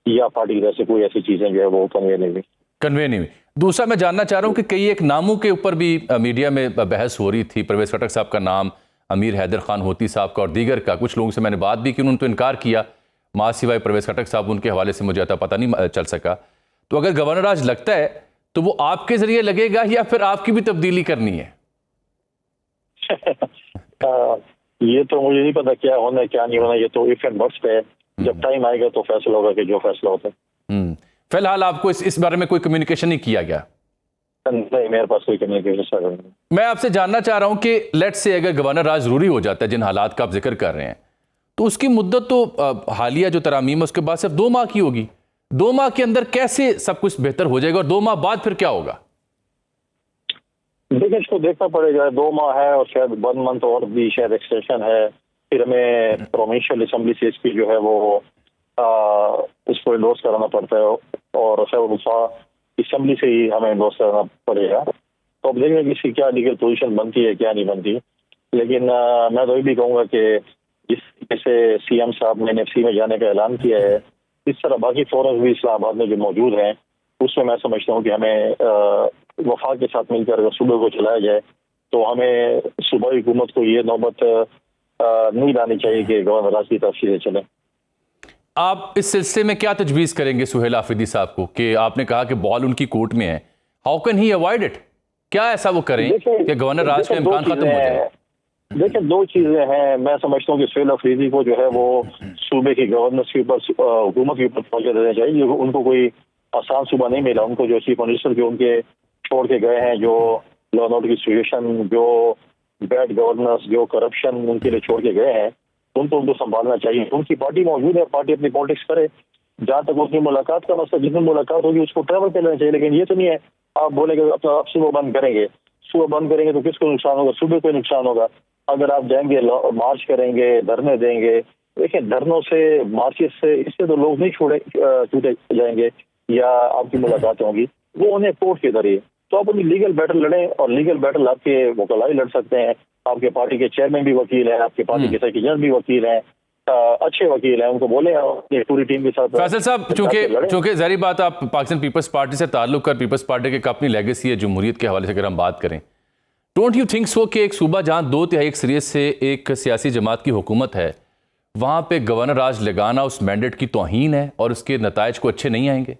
या पार्टी की तरफ से कोई ऐसी चीजें जो है वो कन्वे नहीं हुई। दूसरा मैं जानना चाह रहा हूँ कि कई एक नामों के ऊपर भी मीडिया में बहस हो रही थी, परवेज़ खटक साहब का नाम, अमीर हैदर खान होती साहब का, और दीगर का। कुछ लोगों से मैंने बात भी की, उन्होंने तो इनकार किया, मां सिवाय परवेज़ खटक साहब, उनके हवाले से मुझे पता नहीं चल सका। तो अगर गवर्नर राज लगता है तो वो आपके जरिए लगेगा या फिर आपकी भी तब्दीली करनी है? ये तो मुझे नहीं पता क्या होना है क्या नहीं होना, ये तो इफ एंड बट्स पे है। जब टाइम आएगा तो फैसला होगा कि जो फैसला होता है। फिलहाल आपको इस बारे में कोई कम्युनिकेशन नहीं किया गया? नहीं, मेरे पास कोई कम्युनिकेशन नहीं। मैं आपसे जानना चाह रहा हूं कि लेट्स से अगर गवर्नर राज जरूरी हो जाता है, जिन हालात का आप जिक्र कर रहे हैं, तो उसकी मुद्दत तो हालिया जो तरामीम है उसके बाद सिर्फ 2 माह की होगी। 2 माह के अंदर कैसे सब कुछ बेहतर हो जाएगा, और 2 माह बाद फिर क्या होगा? देखिए, इसको देखना पड़ेगा। 2 माह है और शायद 1 मंथ और भी शायद एक्सटेंशन है। फिर हमें प्रोविंशियल असेंबली से इसकी जो है वो उसको इंडोर्स कराना पड़ता है, और असेंबली से ही हमें इंडोर्स करना पड़ेगा। तो अब देखेंगे कि इसकी क्या लीगल पोजीशन बनती है क्या नहीं बनती। लेकिन मैं तो ये भी कहूँगा कि जिस जैसे CM साहब ने NFC में जाने का ऐलान किया है, इस तरह बाकी फोरम्स भी इस्लामाबाद में जो मौजूद हैं, उसमें मैं समझता हूँ कि हमें वफाक के साथ मिलकर अगर सूबे को चलाया जाए तो हमें सूबाई हुकूमत को ये नौबत नहीं लानी चाहिए कि गवर्नर राज की तरफ चीजें चले। आप इस सिलसिले में क्या तजवीज़ करेंगे सुहेल आफरीदी साहब को कि आपने कहा कि बॉल उनकी कोर्ट में है, how can he avoid it? क्या ऐसा वो करें कि गवर्नर राज का इम्कान खत्म हो जाए? देखिए, दो चीजें हैं। मैं समझता हूँ कि सुहेल अफरीदी को जो है वो सूबे की गवर्नेंस के ऊपर, हुकूमत के ऊपर तवज्जो देना चाहिए। उनको कोई आसान सूबा नहीं मिला। उनको जो चीफ मिनिस्टर जो उनके छोड़ के गए हैं, जो लॉ एंड ऑर्डर की सिचुएशन, जो बैड गवर्नेंस, जो करप्शन उनके लिए छोड़ के गए हैं, उनको संभालना चाहिए। उनकी पार्टी मौजूद है, पार्टी अपनी पॉलिटिक्स करे। जहाँ तक उसकी मुलाकात का मसला, जिस दिन मुलाकात होगी उसको ट्रैवल कर लेना चाहिए। लेकिन ये तो नहीं है आप बोलेंगे आप सुबह बंद करेंगे। सुबह बंद करेंगे तो किसको नुकसान होगा? सुबह को नुकसान होगा। अगर आप जाएंगे मार्च करेंगे, धरने देंगे, देखिए धरनों से, मार्चेस से, इससे तो लोग नहीं छूटे जाएंगे या आपकी मुलाकात होंगी, वो उन्हें कोर्ट के जरिए। तो आप उन्हें लीगल बैटल लड़ें, और लीगल बैटल आपके वकलाई लड़ सकते हैं। आपके पार्टी के चेयरमैन भी वकील हैं, आपके पार्टी के सेक्रेटरी जनरल भी वकील हैं, अच्छे वकील हैं, उनको बोले पूरी टीम के साथ। फैसल साहब, चूंकि जारी बात आप पाकिस्तान पीपल्स पार्टी से ताल्लुक कर, पीपल्स पार्टी की अपनी लेगेसी है जमहूरियत के हवाले से अगर हम बात करें, डोंट यू थिंक सो कि एक सूबा जहां 2/3 अक्सरियत से एक सियासी जमात की हुकूमत है, वहां पे गवर्नर राज लगाना उस मैंडेट की तौहीन है और उसके नताइज को अच्छे नहीं आएंगे?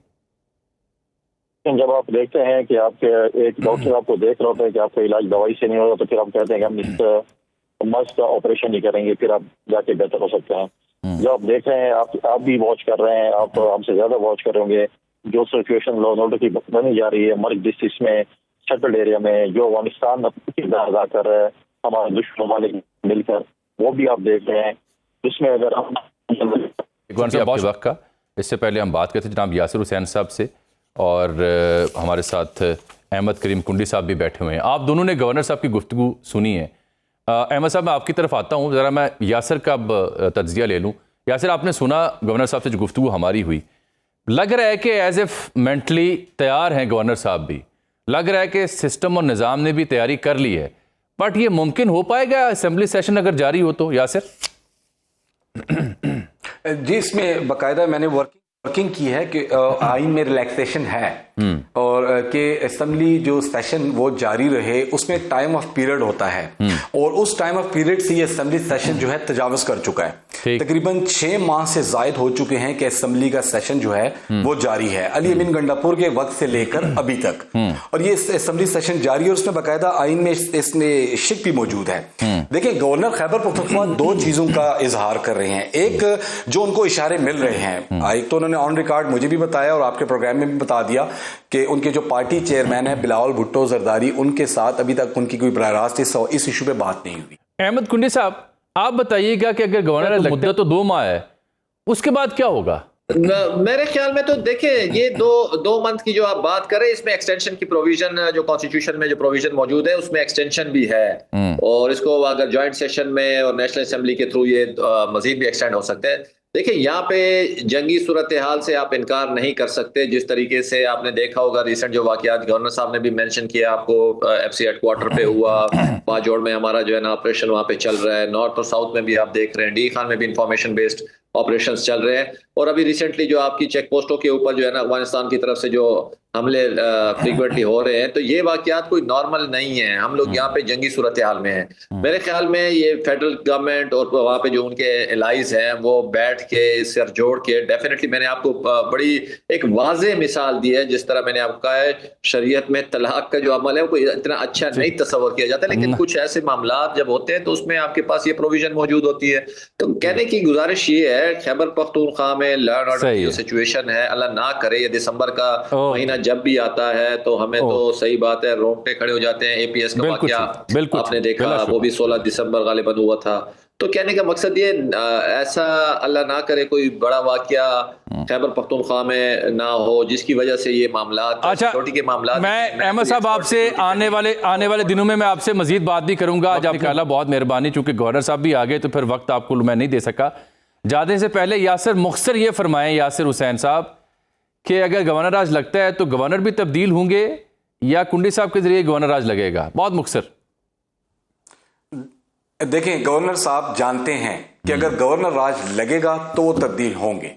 जब आप देखते हैं कि आपके एक डॉक्टर आपको देख रहा होता है कि आपका इलाज दवाई से नहीं होगा, तो फिर आप कहते हैं कि हम इस मर्ज का ऑपरेशन नहीं करेंगे, फिर आप जाके बेहतर हो सकते हैं। जब आप देख रहे हैं, आप भी वॉच कर रहे हैं, आप हमसे ज्यादा वॉच कर होंगे, जो सिचुएशन लॉ एंड ऑर्डर की बनी जा रही है मर्ज डिस्ट्रिक्ट में, सेटल्ड एरिया में, जो अफगानिस्तान किरदार अदा कर रहे हैं हमारे दुश्मन ममालिक मिलकर, वो भी आप देख रहे हैं। उसमें अगर हम वक्त का, इससे पहले हम बात करते जनाब यासिर हुसैन साहब से, और हमारे साथ अहमद करीम कुंडी साहब भी बैठे हुए हैं। आप दोनों ने गवर्नर साहब की गुफ्तगू सुनी है। अहमद साहब, मैं आपकी तरफ आता हूँ, ज़रा मैं यासिर का तज्जिया ले लूँ। यासिर, आपने सुना गवर्नर साहब से जो गुफ्तगू हमारी हुई, लग रहा है कि एज एफ मेंटली तैयार हैं गवर्नर साहब भी, लग रहा है कि सिस्टम और निज़ाम ने भी तैयारी कर ली है, बट ये मुमकिन हो पाएगा असेंबली सेशन अगर जारी हो तो? यासिर जी, इसमें बाकायदा मैंने वर्किंग की है कि आइन में रिलैक्सेशन है, और कि असेंबली जो सेशन वो जारी रहे, उसमें टाइम ऑफ पीरियड होता है, और उस टाइम ऑफ पीरियड से ये असेंबली सेशन जो है तजावुज कर चुका है। तकरीबन 6 माह से जायद हो चुके हैं कि असेंबली का सेशन जो है वो जारी है, अली अमीन गंडापुर के वक्त से लेकर अभी तक, और ये असेंबली सेशन जारी है, और उसमें बाकायदा आइन में इसमें शिक भी मौजूद है। देखिए, गवर्नर खैबर पख्तूनख्वा 2 चीजों का इजहार कर रहे हैं। एक, जो उनको इशारे मिल रहे हैं, एक तो उन्होंने ऑन रिकॉर्ड मुझे भी बताया और आपके प्रोग्राम में भी बता दिया कि उनके जो पार्टी चेयरमैन है बिलावल भुट्टो जरदारी, उनके साथ अभी तक उनकी कोई बराह रास्त इस इशू पे बात नहीं हुई। अहमद कुंडी साहब, आप बताइएगा कि अगर गवर्नर मुद्दा तो 2 माह है, उसके बाद क्या होगा? मेरे ख्याल में तो देखिए, ये दो मंथ की जो आप बात करें, इसमें एक्सटेंशन की प्रोविजन, जो कॉन्स्टिट्यूशन में जो प्रोविजन मौजूद है उसमें एक्सटेंशन भी है, और इसको अगर ज्वाइंट सेशन में और नेशनल असेंबली के थ्रू ये मजीद भी एक्सटेंड हो सकते हैं। देखिए, यहाँ पे जंगी सूरत हाल से आप इनकार नहीं कर सकते। जिस तरीके से आपने देखा होगा रिसेंट जो वाकयात गवर्नर साहब ने भी मेंशन किया आपको, FC हेडक्वार्टर पे हुआ, बाजोड़ में हमारा जो है ना ऑपरेशन वहाँ पे चल रहा है, नॉर्थ और साउथ में भी आप देख रहे हैं, डी खान में भी इंफॉर्मेशन बेस्ड ऑपरेशंस चल रहे हैं, और अभी रिसेंटली जो आपकी चेक पोस्टों के ऊपर जो है ना अफगानिस्तान की तरफ से जो हमले फ्रीक्वेंटली हो रहे हैं, तो ये वाकयात कोई नॉर्मल नहीं है। हम लोग यहाँ पे जंगी सूरत हाल में हैं। मेरे ख्याल में ये फेडरल गवर्नमेंट और वहाँ पे जो उनके एलाइज हैं वो बैठ के सर जोड़ के, डेफिनेटली मैंने आपको बड़ी एक वाज़े मिसाल दी है, जिस तरह मैंने आपको कहा है शरीयत में तलाक का जो अमल है वो इतना अच्छा नहीं तस्वर किया जाता, लेकिन कुछ ऐसे मामला जब होते हैं तो उसमें आपके पास ये प्रोविजन मौजूद होती है। तो कहने की गुजारिश ये है, खैबर पख्तूनख्वा में लॉ एंड ऑर्डर की जो सिचुएशन है, अल्लाह ना करे ये दिसंबर का महीना जब भी आता है तो हमें तो सही बात है रोंगटे खड़े हो जाते हैं। APS का वाकया आपने देखा, वो भी 16 दिसंबर गालिबन हुआ था। तो कहने का मकसद ये, ऐसा अल्लाह ना करे कोई बड़ा वाकया खैबर पख्तूनख्वा में ना हो जिसकी वजह से ये मामला, सिक्योरिटी के मामला। मैं अहमद साहब आपसे आने वाले दिनों में मैं आपसे मजीद बात भी करूंगा। आज आपका अल्लाह बहुत मेहरबानी, चूंकि गवर्नर साहब भी आ गए तो फिर वक्त आपको मैं नहीं दे सका। जाने से पहले यासिर मुख्तसर ये फरमाएं, यासिर हुसैन साहब, कि अगर गवर्नर राज लगता है तो गवर्नर भी तब्दील होंगे या कुंडी साहब के जरिए गवर्नर राज लगेगा? बहुत मुख्तसर। देखें, गवर्नर साहब जानते हैं कि अगर गवर्नर राज लगेगा तो वो तब्दील होंगे,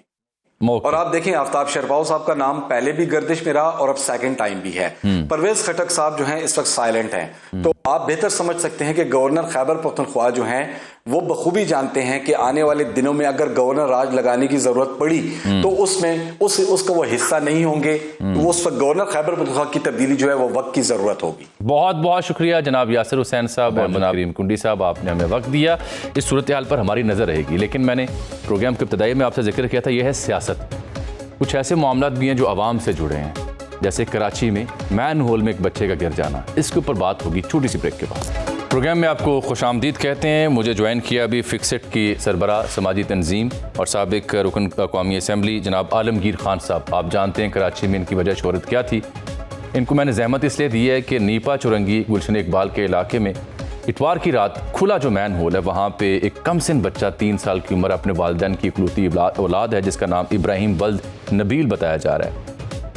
और आप देखें आफ्ताब शरपाव साहब का नाम पहले भी गर्दिश में रहा और अब सेकंड टाइम भी है। परवेज खटक साहब जो हैं इस वक्त साइलेंट हैं, तो आप बेहतर समझ सकते हैं कि गवर्नर खैबर पख्तूनख्वा जो हैं वो बखूबी जानते हैं कि आने वाले दिनों में अगर गवर्नर राज लगाने की जरूरत पड़ी तो उसमें उसका वो हिस्सा नहीं होंगे। तो उस पर गवर्नर खैबर पख्तूनख्वा की तब्दीली जो है वो वक्त की जरूरत होगी। बहुत बहुत शुक्रिया जनाब यासिर हुसैन साहब और जनाब करीम कुंडी साहब, आपने हमें वक्त दिया। इस सूरत हाल पर हमारी नज़र रहेगी, लेकिन मैंने प्रोग्राम के इब्तदाई में आपसे जिक्र किया था, यह है सियासत। कुछ ऐसे मामलात भी हैं जो आवाम से जुड़े हैं, जैसे कराची में मैन होल में एक बच्चे का गिर जाना। इसके ऊपर बात होगी छोटी सी ब्रेक के बाद। प्रोग्राम में आपको खुशामदीद कहते हैं। मुझे ज्वाइन किया अभी फिक्सेट की सरबराह समाजी तंजीम और साबिक रुकन कौमी असम्बली जनाब आलमगीर खान साहब। आप जानते हैं कराची में इनकी वजह शोहरत क्या थी। इनको मैंने जहमत इसलिए दी है कि नीपा चुरंगी गुलशन इकबाल के इलाके में इतवार की रात खुला जो मैन होल है, वहाँ पे एक कम सिन बच्चा 3 साल की उम्र अपने वालिदैन की इकलौती औलाद है जिसका नाम इब्राहिम बल्द नबील बताया जा रहा है,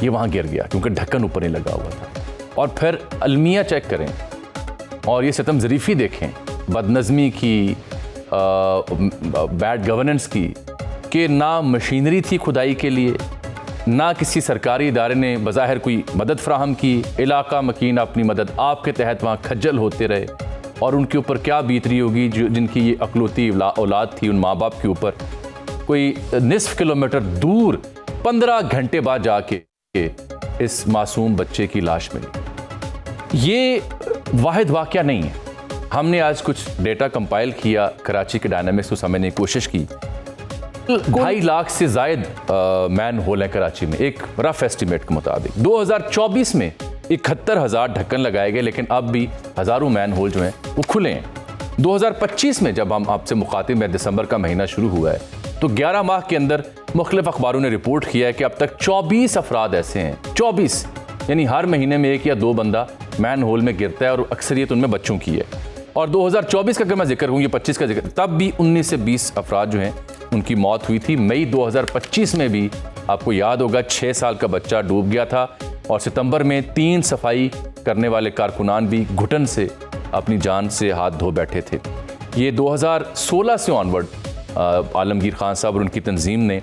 ये वहाँ गिर गया क्योंकि ढक्कन ऊपर नहीं लगा हुआ था। और फिर अलमिया चेक करें और ये सितम ज़रीफ़ी देखें, बदनज़मी की, बैड गवर्नेंस की, कि ना मशीनरी थी खुदाई के लिए, ना किसी सरकारी इदारे ने बज़ाहिर कोई मदद फ्राहम की। इलाका मकीन अपनी मदद आपके तहत वहाँ खज्जल होते रहे और उनके ऊपर क्या बीत रही होगी जो जिनकी ये अकलौती औलाद थी, उन माँ बाप के ऊपर। कोई निसफ किलोमीटर दूर 15 घंटे बाद जाके इस मासूम बच्चे की लाश मिली। ये वाहिद वाक़या नहीं है। हमने आज कुछ डेटा कंपाइल किया, कराची के डायनामिक्स को समझने की कोशिश की। 2.5 लाख से जायद मैन होल है कराची में, एक रफ एस्टिमेट के मुताबिक। 2024 में 71,000 ढक्कन लगाए गए, लेकिन अब भी हज़ारों मैन होल जो हैं वो खुले हैं। 2025 में जब हम आपसे मुखातिब में, दिसंबर का महीना शुरू हुआ है, तो 11 माह के अंदर मुख्तलिफ अखबारों ने रिपोर्ट किया है कि अब तक 24 अफराद ऐसे हैं, 24, यानी हर महीने में 1 या 2 बंदा मैन होल में गिरता है और अक्सरियत उनमें बच्चों की है। और 2024 का अगर मैं जिक्र करूँ, ये 25 का जिक्र, तब भी 19 से 20 अफराद जो हैं उनकी मौत हुई थी। मई 2025 में भी आपको याद होगा 6 साल का बच्चा डूब गया था और सितंबर में 3 सफाई करने वाले कारकुनान भी घुटन से अपनी जान से हाथ धो बैठे थे। ये 2016 से ऑनवर्ड आलमगीर खान साहब और उनकी तंजीम ने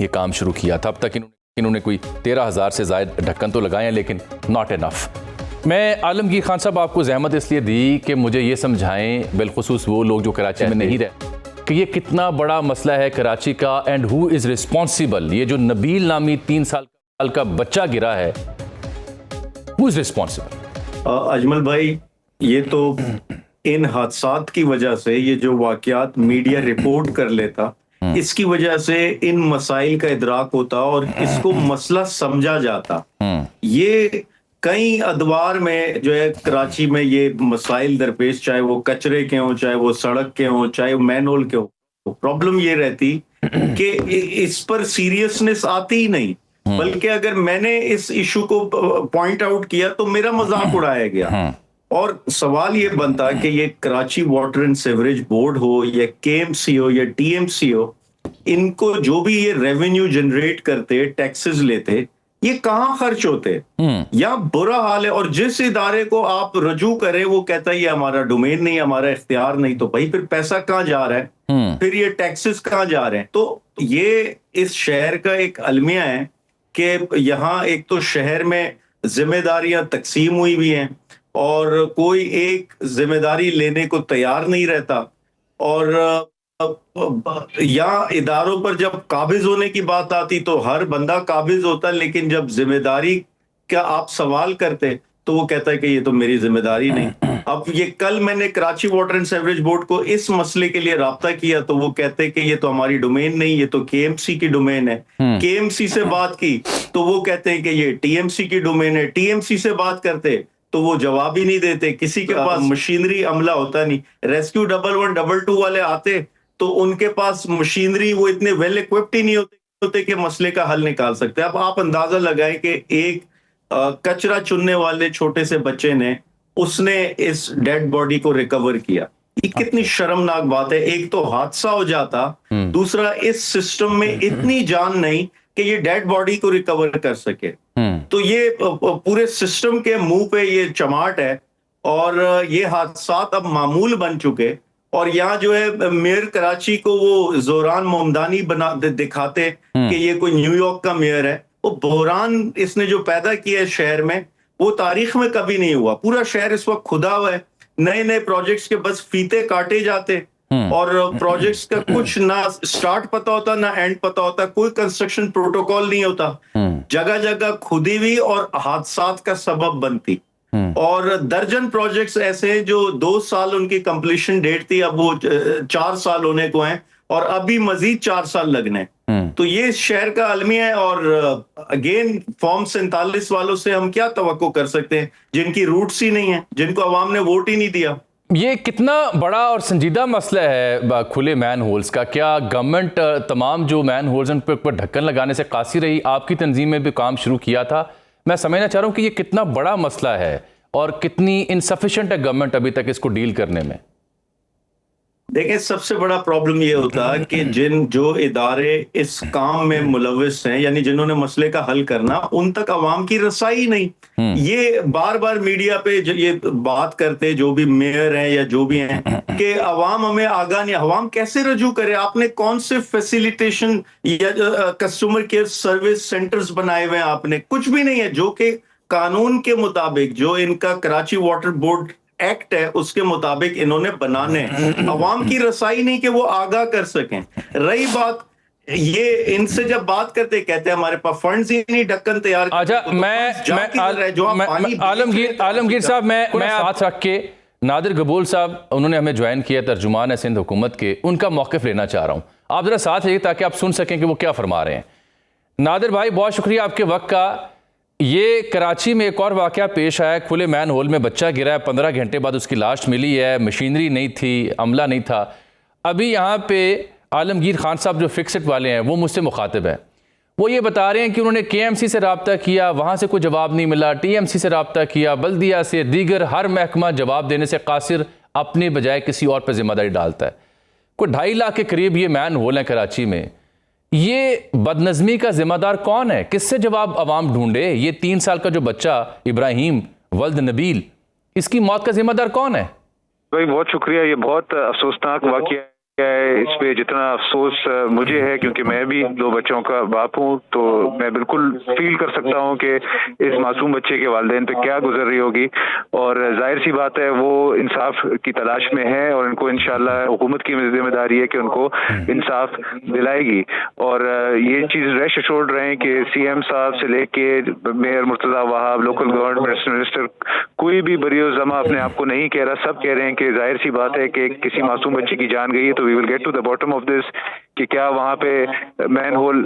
ये काम शुरू किया था। अब तक इन्होंने कोई 13,000 से ज़ायद ढक्कन तो लगाए हैं, लेकिन नॉट इनफ। मैं आलमगीर खान साहब आपको जहमत इसलिए दी कि मुझे ये समझाएं, बिलखुसूस वो लोग जो कराची में नहीं रहे, कि ये कितना बड़ा मसला है कराची का एंड हु इज़ रिस्पॉन्सिबल। ये जो नबील नामी 3 साल का बच्चा गिरा है, हु इज़ रिस्पॉन्सिबल? अजमल भाई, ये तो इन हादसात की वजह से, ये जो वाकयात मीडिया रिपोर्ट कर लेता, इसकी वजह से इन मसाइल का इदराक होता और इसको मसला समझा जाता। ये कई अदवार में जो है कराची में ये मसाइल दरपेश, चाहे वो कचरे के हों, चाहे वो सड़क के हों, चाहे वो मैनहोल के हों, प्रॉब्लम ये रहती कि इस पर सीरियसनेस आती ही नहीं, बल्कि अगर मैंने इस इशू को पॉइंट आउट किया तो मेरा मजाक उड़ाया गया। और सवाल ये बनता कि ये Karachi water and sewerage board हो या केएमसी हो या टीएमसी हो, इनको जो भी ये रेवेन्यू जनरेट करते, टैक्सेस लेते, ये कहाँ खर्च होते? या बुरा हाल है। और जिस इदारे को आप रजू करें वो कहता है ये हमारा डोमेन नहीं, हमारा इख्तियार नहीं, तो भाई फिर पैसा कहाँ जा रहा है, फिर ये टैक्सेस कहाँ जा रहे हैं? तो ये इस शहर का एक अलमिया है कि यहाँ एक तो शहर में जिम्मेदारियां तकसीम हुई भी हैं और कोई एक जिम्मेदारी लेने को तैयार नहीं रहता। और या इदारों पर जब काबिज होने की बात आती तो हर बंदा काबिज होता, लेकिन जब जिम्मेदारी का आप सवाल करते तो वो कहता है कि ये तो मेरी जिम्मेदारी नहीं। अब ये कल मैंने Karachi water and sewerage board को इस मसले के लिए राब्ता किया तो वो कहते हैं कि ये तो हमारी डोमेन नहीं, ये तो केएमसी की डोमेन है। केएमसी से बात की तो वो कहते हैं कि ये टीएमसी की डोमेन है। टीएमसी से बात करते तो वो जवाब ही नहीं देते, किसी के पास मशीनरी अमला होता नहीं। रेस्क्यू 111, 222 वाले आते तो उनके पास मशीनरी, वो इतने वेल इक्विप्ड ही नहीं होते कि मसले का हल निकाल सकते। अब आप अंदाजा लगाएं कि एक कचरा चुनने वाले छोटे से बच्चे ने, उसने इस डेड बॉडी को रिकवर किया। ये कितनी शर्मनाक बात है। एक तो हादसा हो जाता, दूसरा इस सिस्टम में इतनी जान नहीं कि ये डेड बॉडी को रिकवर कर सके। तो ये पूरे सिस्टम के मुंह पे ये चमाट है और ये हादसात अब मामूल बन चुके। और यहाँ जो है मेयर कराची को वो जोरान मोमदानी बना दिखाते कि ये कोई न्यूयॉर्क का मेयर है। वो बहरान इसने जो पैदा किया है शहर में, वो तारीख में कभी नहीं हुआ। पूरा शहर इस वक्त खुदा हुआ है, नए नए प्रोजेक्ट्स के बस फीते काटे जाते और प्रोजेक्ट्स का कुछ ना स्टार्ट पता होता ना एंड पता होता, कोई कंस्ट्रक्शन प्रोटोकॉल नहीं होता, जगह जगह खुदी हुई और हादसात का सबब बनती। और दर्जन प्रोजेक्ट्स ऐसे हैं जो 2 साल उनकी कंप्लीशन डेट थी, अब वो 4 साल होने को हैं और अभी मजीद 4 साल लगने हैं। तो ये इस शहर का अलमिया है। और अगेन फॉर्म 47 वालों से हम क्या तवक्को कर सकते हैं जिनकी रूट्स ही नहीं है, जिनको अवाम ने वोट ही नहीं दिया। ये कितना बड़ा और संजीदा मसला है खुले मैन होल्स का? क्या गवर्नमेंट तमाम जो मैन होल्स हैं उन पर ढक्कन लगाने से कासी रही? आपकी तंजीम में भी काम शुरू किया था। मैं समझना चाह रहा हूँ कि ये कितना बड़ा मसला है और कितनी इनसफिशिएंट है गवर्नमेंट अभी तक इसको डील करने में। देखिए, सबसे बड़ा प्रॉब्लम ये होता है कि जो इदारे इस काम में मुलविस हैं, यानी जिन्होंने मसले का हल करना, उन तक अवाम की रसाई नहीं। ये बार बार मीडिया पे ये बात करते जो भी मेयर हैं या जो भी हैं कि अवाम हमें आगाह नहीं। अवाम कैसे रजू करे? आपने कौन से फैसिलिटेशन या कस्टमर केयर सर्विस सेंटर्स बनाए हुए हैं? आपने कुछ भी नहीं है। जो कि कानून के मुताबिक, जो इनका कराची वाटर बोर्ड एक्ट है उसके मुताबिक इन्होंने बनाने, अवाम की रसाई नहीं कि वो आगाह कर सकें। रही बात ये, इनसे जब बात करते कहते हैं हमारे पास फंड्स ही नहीं, ढक्कन तैयार। अच्छा, आलमगीर साहब, मैं साथ रख के नादिर गबूल साहब, उन्होंने हमें ज्वाइन किया, तर्जुमान है सिंध हुकूमत के, उनका मौक़िफ़ लेना चाह रहा हूँ। आप जरा साथ रहिए ताकि आप सुन सकें कि वो क्या फरमा रहे हैं। नादिर भाई, बहुत शुक्रिया आपके वक्त का। ये कराची में एक और वाक़या पेश आया, खुले मैन होल में बच्चा गिरा है, 15 घंटे बाद उसकी लाश मिली है, मशीनरी नहीं थी, अमला नहीं था। अभी यहाँ पे आलमगीर खान साहब जो फिक्सड वाले हैं वो मुझसे मुखातिब हैं। वो ये बता रहे हैं कि उन्होंने KMC से रब्ता किया, वहाँ से कोई जवाब नहीं मिला, TMC से रब्ता किया, बल्दिया से, दीगर हर महकमा जवाब देने से कासिर अपने बजाय किसी और पर जिम्मेदारी डालता है। कोई 2.5 लाख के करीब ये मैन होल हैं कराची में। ये बदनज़मी का जिम्मेदार कौन है? किससे जवाब अवाम ढूंढे? ये 3 साल का जो बच्चा इब्राहिम वल्द नबील, इसकी मौत का जिम्मेदार कौन है? भाई बहुत शुक्रिया। ये बहुत अफसोसनाक वाक़या है। इस पे जितना अफसोस मुझे है, क्योंकि मैं भी 2 बच्चों का बाप हूँ, तो मैं बिल्कुल फील कर सकता हूँ कि इस मासूम बच्चे के वालिदैन पे क्या गुजर रही होगी। और जाहिर सी बात है वो इंसाफ की तलाश में है और इनको इंशाल्लाह हुकूमत की जिम्मेदारी है कि उनको इंसाफ दिलाएगी। और ये चीज़ रेस्ट एश्योर्ड रहें कि CM साहब से लेके mayor Murtaza Wahab, local government minister, कोई भी बरियो-ज़मा अपने आप को नहीं कह रहा। सब कह रहे हैं कि जाहिर सी बात है कि किसी मासूम बच्चे की जान गई है, तो we will get to the bottom of this कि क्या वहाँ पे मैन होल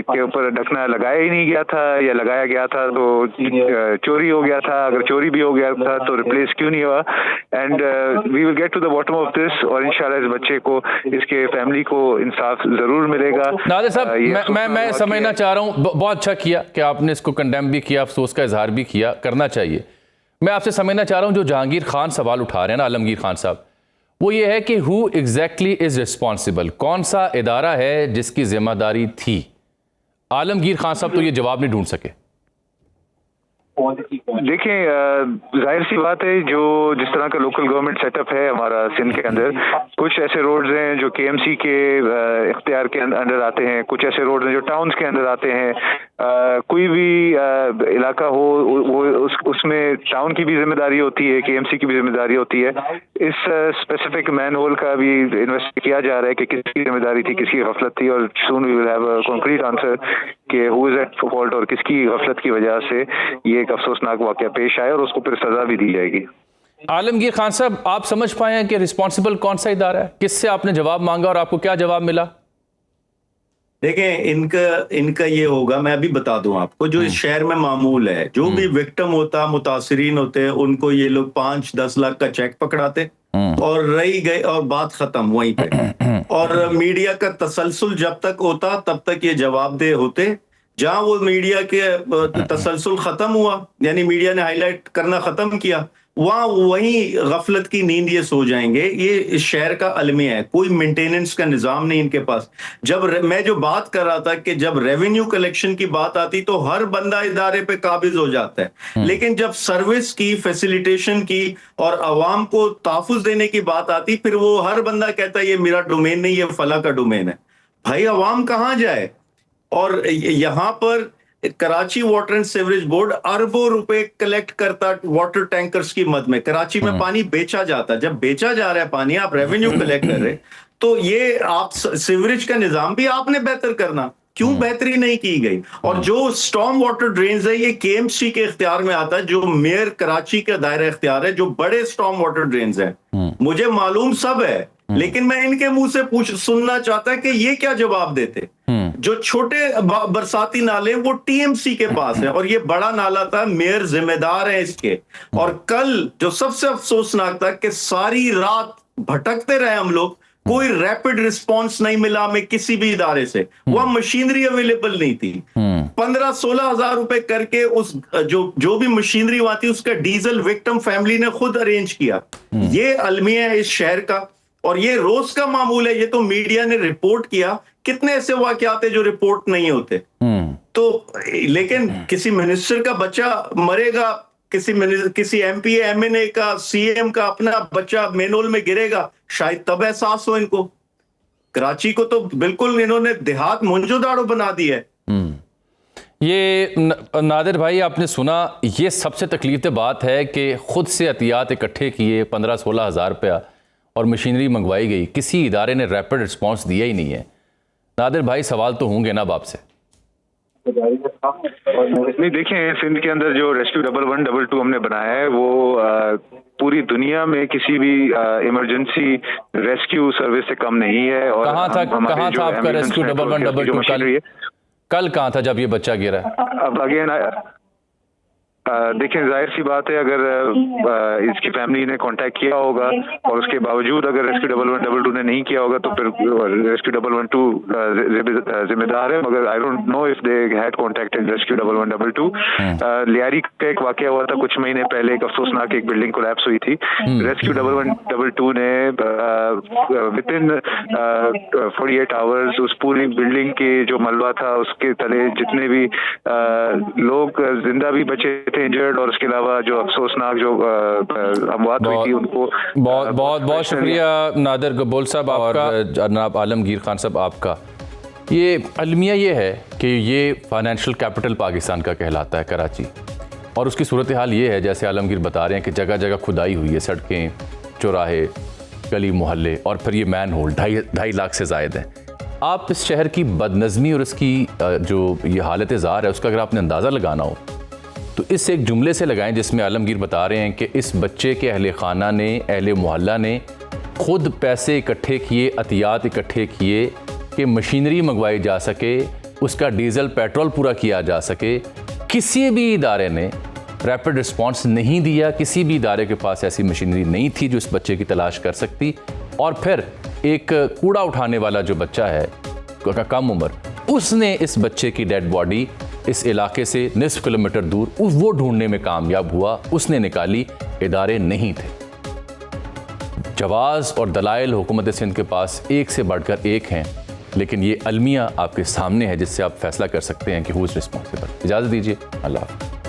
के ऊपर ढकना लगाया ही नहीं गया था या लगाया गया था तो चोरी हो गया था। अगर चोरी भी हो गया था तो रिप्लेस क्यों नहीं हुआ? And we will get to the bottom of this और इंशाल्लाह इस बच्चे को, इसके फैमिली को इंसाफ जरूर मिलेगा। नादिर साहब, मैं समझना चाह रहा हूँ, बहुत अच्छा किया कि आपने इसको कंडेम भी किया, अफसोस का इजहार भी किया, करना चाहिए। मैं आपसे समझना चाह रहा हूँ, जो जहांगीर खान सवाल उठा रहे हैं ना आलमगीर खान साहब, वो ये है कि हु एग्जैक्टली इज रिस्पॉन्सिबल, कौन सा इदारा है जिसकी जिम्मेदारी थी? आलमगीर खान साहब तो ये जवाब नहीं ढूंढ सके। देखिए, जाहिर सी बात है, जो जिस तरह का लोकल गवर्नमेंट सेटअप है हमारा सिंध के अंदर, कुछ ऐसे रोड्स हैं जो KMC के इख्तियार के अंदर आते हैं, कुछ ऐसे रोड्स हैं जो टाउन्स के अंदर आते हैं। कोई भी इलाका हो वो उसमें टाउन की भी जिम्मेदारी होती है, KMC की भी जिम्मेदारी होती है। इस स्पेसिफिक मैन होल का भी इन्वेस्टिगेट किया जा रहा है कि किसकी जिम्मेदारी थी, किसकी गफलत थी, और soon we will have a concrete answer कि हु इज एट फॉल्ट और किसकी गफलत की वजह से ये एक अफसोसनाक वाकया पेश आया और उसको फिर सजा भी दी जाएगी। आलमगीर खान साहब, आप समझ पाए हैं कि रिस्पॉन्सिबल कौन सा इदारा है? किससे आपने जवाब मांगा और आपको क्या जवाब मिला? देखें, इनका ये होगा, मैं अभी बता दूं आपको, जो इस शहर में मामूल है, जो भी विक्टिम होता, मुतासिरीन होते हैं, उनको ये लोग 5-10 लाख का चेक पकड़ाते और रही गए और बात खत्म वहीं पे। और मीडिया का तसलसल जब तक होता तब तक ये जवाबदेह होते। जहां वो मीडिया के तसलसल खत्म हुआ, यानी मीडिया ने हाईलाइट करना खत्म किया, वहां वहीं गफलत की नींद ये सो जाएंगे। ये इस शहर का अलमिया है, कोई मेंटेनेंस का निजाम नहीं इनके पास। जब मैं जो बात कर रहा था कि जब रेवेन्यू कलेक्शन की बात आती तो हर बंदा इदारे पे काबिज हो जाता है, लेकिन जब सर्विस की, फैसिलिटेशन की और अवाम को तहफ़्फ़ुज़ देने की बात आती, फिर वो हर बंदा कहता है ये मेरा डोमेन नहीं, ये फला का डोमेन है। भाई अवाम कहाँ जाए? और यहाँ पर Karachi water and sewerage board अरबों रुपए कलेक्ट करता वाटर टैंकर्स की मद में। कराची में पानी बेचा जाता, जब बेचा जा रहा है पानी, आप रेवेन्यू कलेक्ट कर रहे, तो ये आप सीवरेज का निजाम भी आपने बेहतर करना, क्यों बेहतरी नहीं की गई? और जो स्टॉर्म वाटर ड्रेन्स है ये केएमसी के इख्तियार में आता है, जो मेयर कराची का दायरा इख्तियार है, जो बड़े स्टॉर्म वाटर ड्रेन्स हैं। मुझे मालूम सब है, लेकिन मैं इनके मुंह से सुनना चाहता है कि ये क्या जवाब देते। जो छोटे बरसाती नाले वो टीएमसी के पास है, और ये बड़ा नाला था, मेयर जिम्मेदार है इसके। और कल जो सबसे अफसोसनाक था कि सारी रात भटकते रहे हम लोग, कोई रैपिड रिस्पांस नहीं मिला हमें किसी भी इदारे से, वह मशीनरी अवेलेबल नहीं थी। 15-16 हजार रुपए करके उस जो भी मशीनरी वहां थी उसका डीजल विक्टिम फैमिली ने खुद अरेंज किया। ये अलमिया है इस शहर का, और ये रोज का मामूल है। ये तो मीडिया ने रिपोर्ट किया, कितने ऐसे वाकयात है जो रिपोर्ट नहीं होते। तो लेकिन किसी मिनिस्टर का बच्चा मरेगा, किसी एमपी एमएनए का, सीएम का अपना बच्चा मेनोल में गिरेगा, शायद तब एहसास हो इनको। कराची को तो बिल्कुल इन्होंने देहात मुंजोदाड़ो बना दिया है। ये नादिर भाई, आपने सुना, ये सबसे तकलीफ बात है कि खुद से एहतियात इकट्ठे किए 15-16 हज़ार रुपया और मशीनरी मंगवाई गई, किसी इदारे ने रैपिड रिस्पांस दिया ही नहीं है। नादिर भाई, सवाल तो होंगे ना बाप से? नहीं, देखें, सिंध के अंदर जो रेस्क्यू 1112 हमने बनाया है वो पूरी दुनिया में किसी भी इमरजेंसी रेस्क्यू सर्विस से कम नहीं है। और कहाँ था आपका रेस्क्यू 1112? कल कहाँ था जब ये बच्चा गिरा? अब अगेन देखें, जाहिर सी बात है, अगर इसकी फैमिली ने कांटेक्ट किया होगा और उसके बावजूद अगर रेस्क्यू 1112 ने नहीं किया होगा तो फिर रेस्क्यू 1112 जिम्मेदार है। मगर I don't know if they had contacted rescue 1112। Lyari का एक वाकया हुआ था कुछ महीने पहले, एक अफसोसनाक एक बिल्डिंग कोलैप्स हुई थी। रेस्क्यू 1112 ने विद इन 48 आवर्स उस पूरी बिल्डिंग के जो मलबा था उसके तले जितने भी लोग जिंदा भी बचे थे, इंजर्ड, और उसके अलावा जो अफसोसनाक जो अमवात हुई थी उनको बहुत शुक्रिया नादिर गब्बोल साहब आपका, जनाब आलमगीर खान साहब आपका। ये अलमिया ये है कि ये फाइनेंशियल कैपिटल पाकिस्तान का कहलाता है कराची, और उसकी सूरत हाल ये है जैसे आलमगीर बता रहे हैं कि जगह जगह खुदाई हुई है, सड़कें, चौराहे, गली मोहल्ले, और फिर ये मैन होल 2.5 लाख से ज़ायद हैं। आप इस शहर की बदनज़मी और इसकी जो ये हालत ज़ार है उसका अगर आपने अंदाज़ा लगाना हो तो इस एक जुमले से लगाएं जिसमें आलमगीर बता रहे हैं कि इस बच्चे के अहले खाना ने, अहले मोहल्ला ने खुद पैसे इकट्ठे किए, अतियात इकट्ठे किए कि मशीनरी मंगवाई जा सके, उसका डीजल पेट्रोल पूरा किया जा सके। किसी भी इदारे ने रैपिड रिस्पांस नहीं दिया, किसी भी इदारे के पास ऐसी मशीनरी नहीं थी जो इस बच्चे की तलाश कर सकती। और फिर एक कूड़ा उठाने वाला जो बच्चा है कम उम्र, उसने इस बच्चे की डेड बॉडी इस इलाके से निस्फ किलोमीटर दूर वो ढूंढने में कामयाब हुआ, उसने निकाली, इदारे नहीं थे। जवाज़ और दलाइल हुकूमत सिंध के पास एक से बढ़कर एक हैं, लेकिन ये अलमिया आपके सामने है जिससे आप फैसला कर सकते हैं कि हु इज़ रिस्पॉन्सिबल। इजाज़त दीजिए, अल्लाह हाफ़िज़।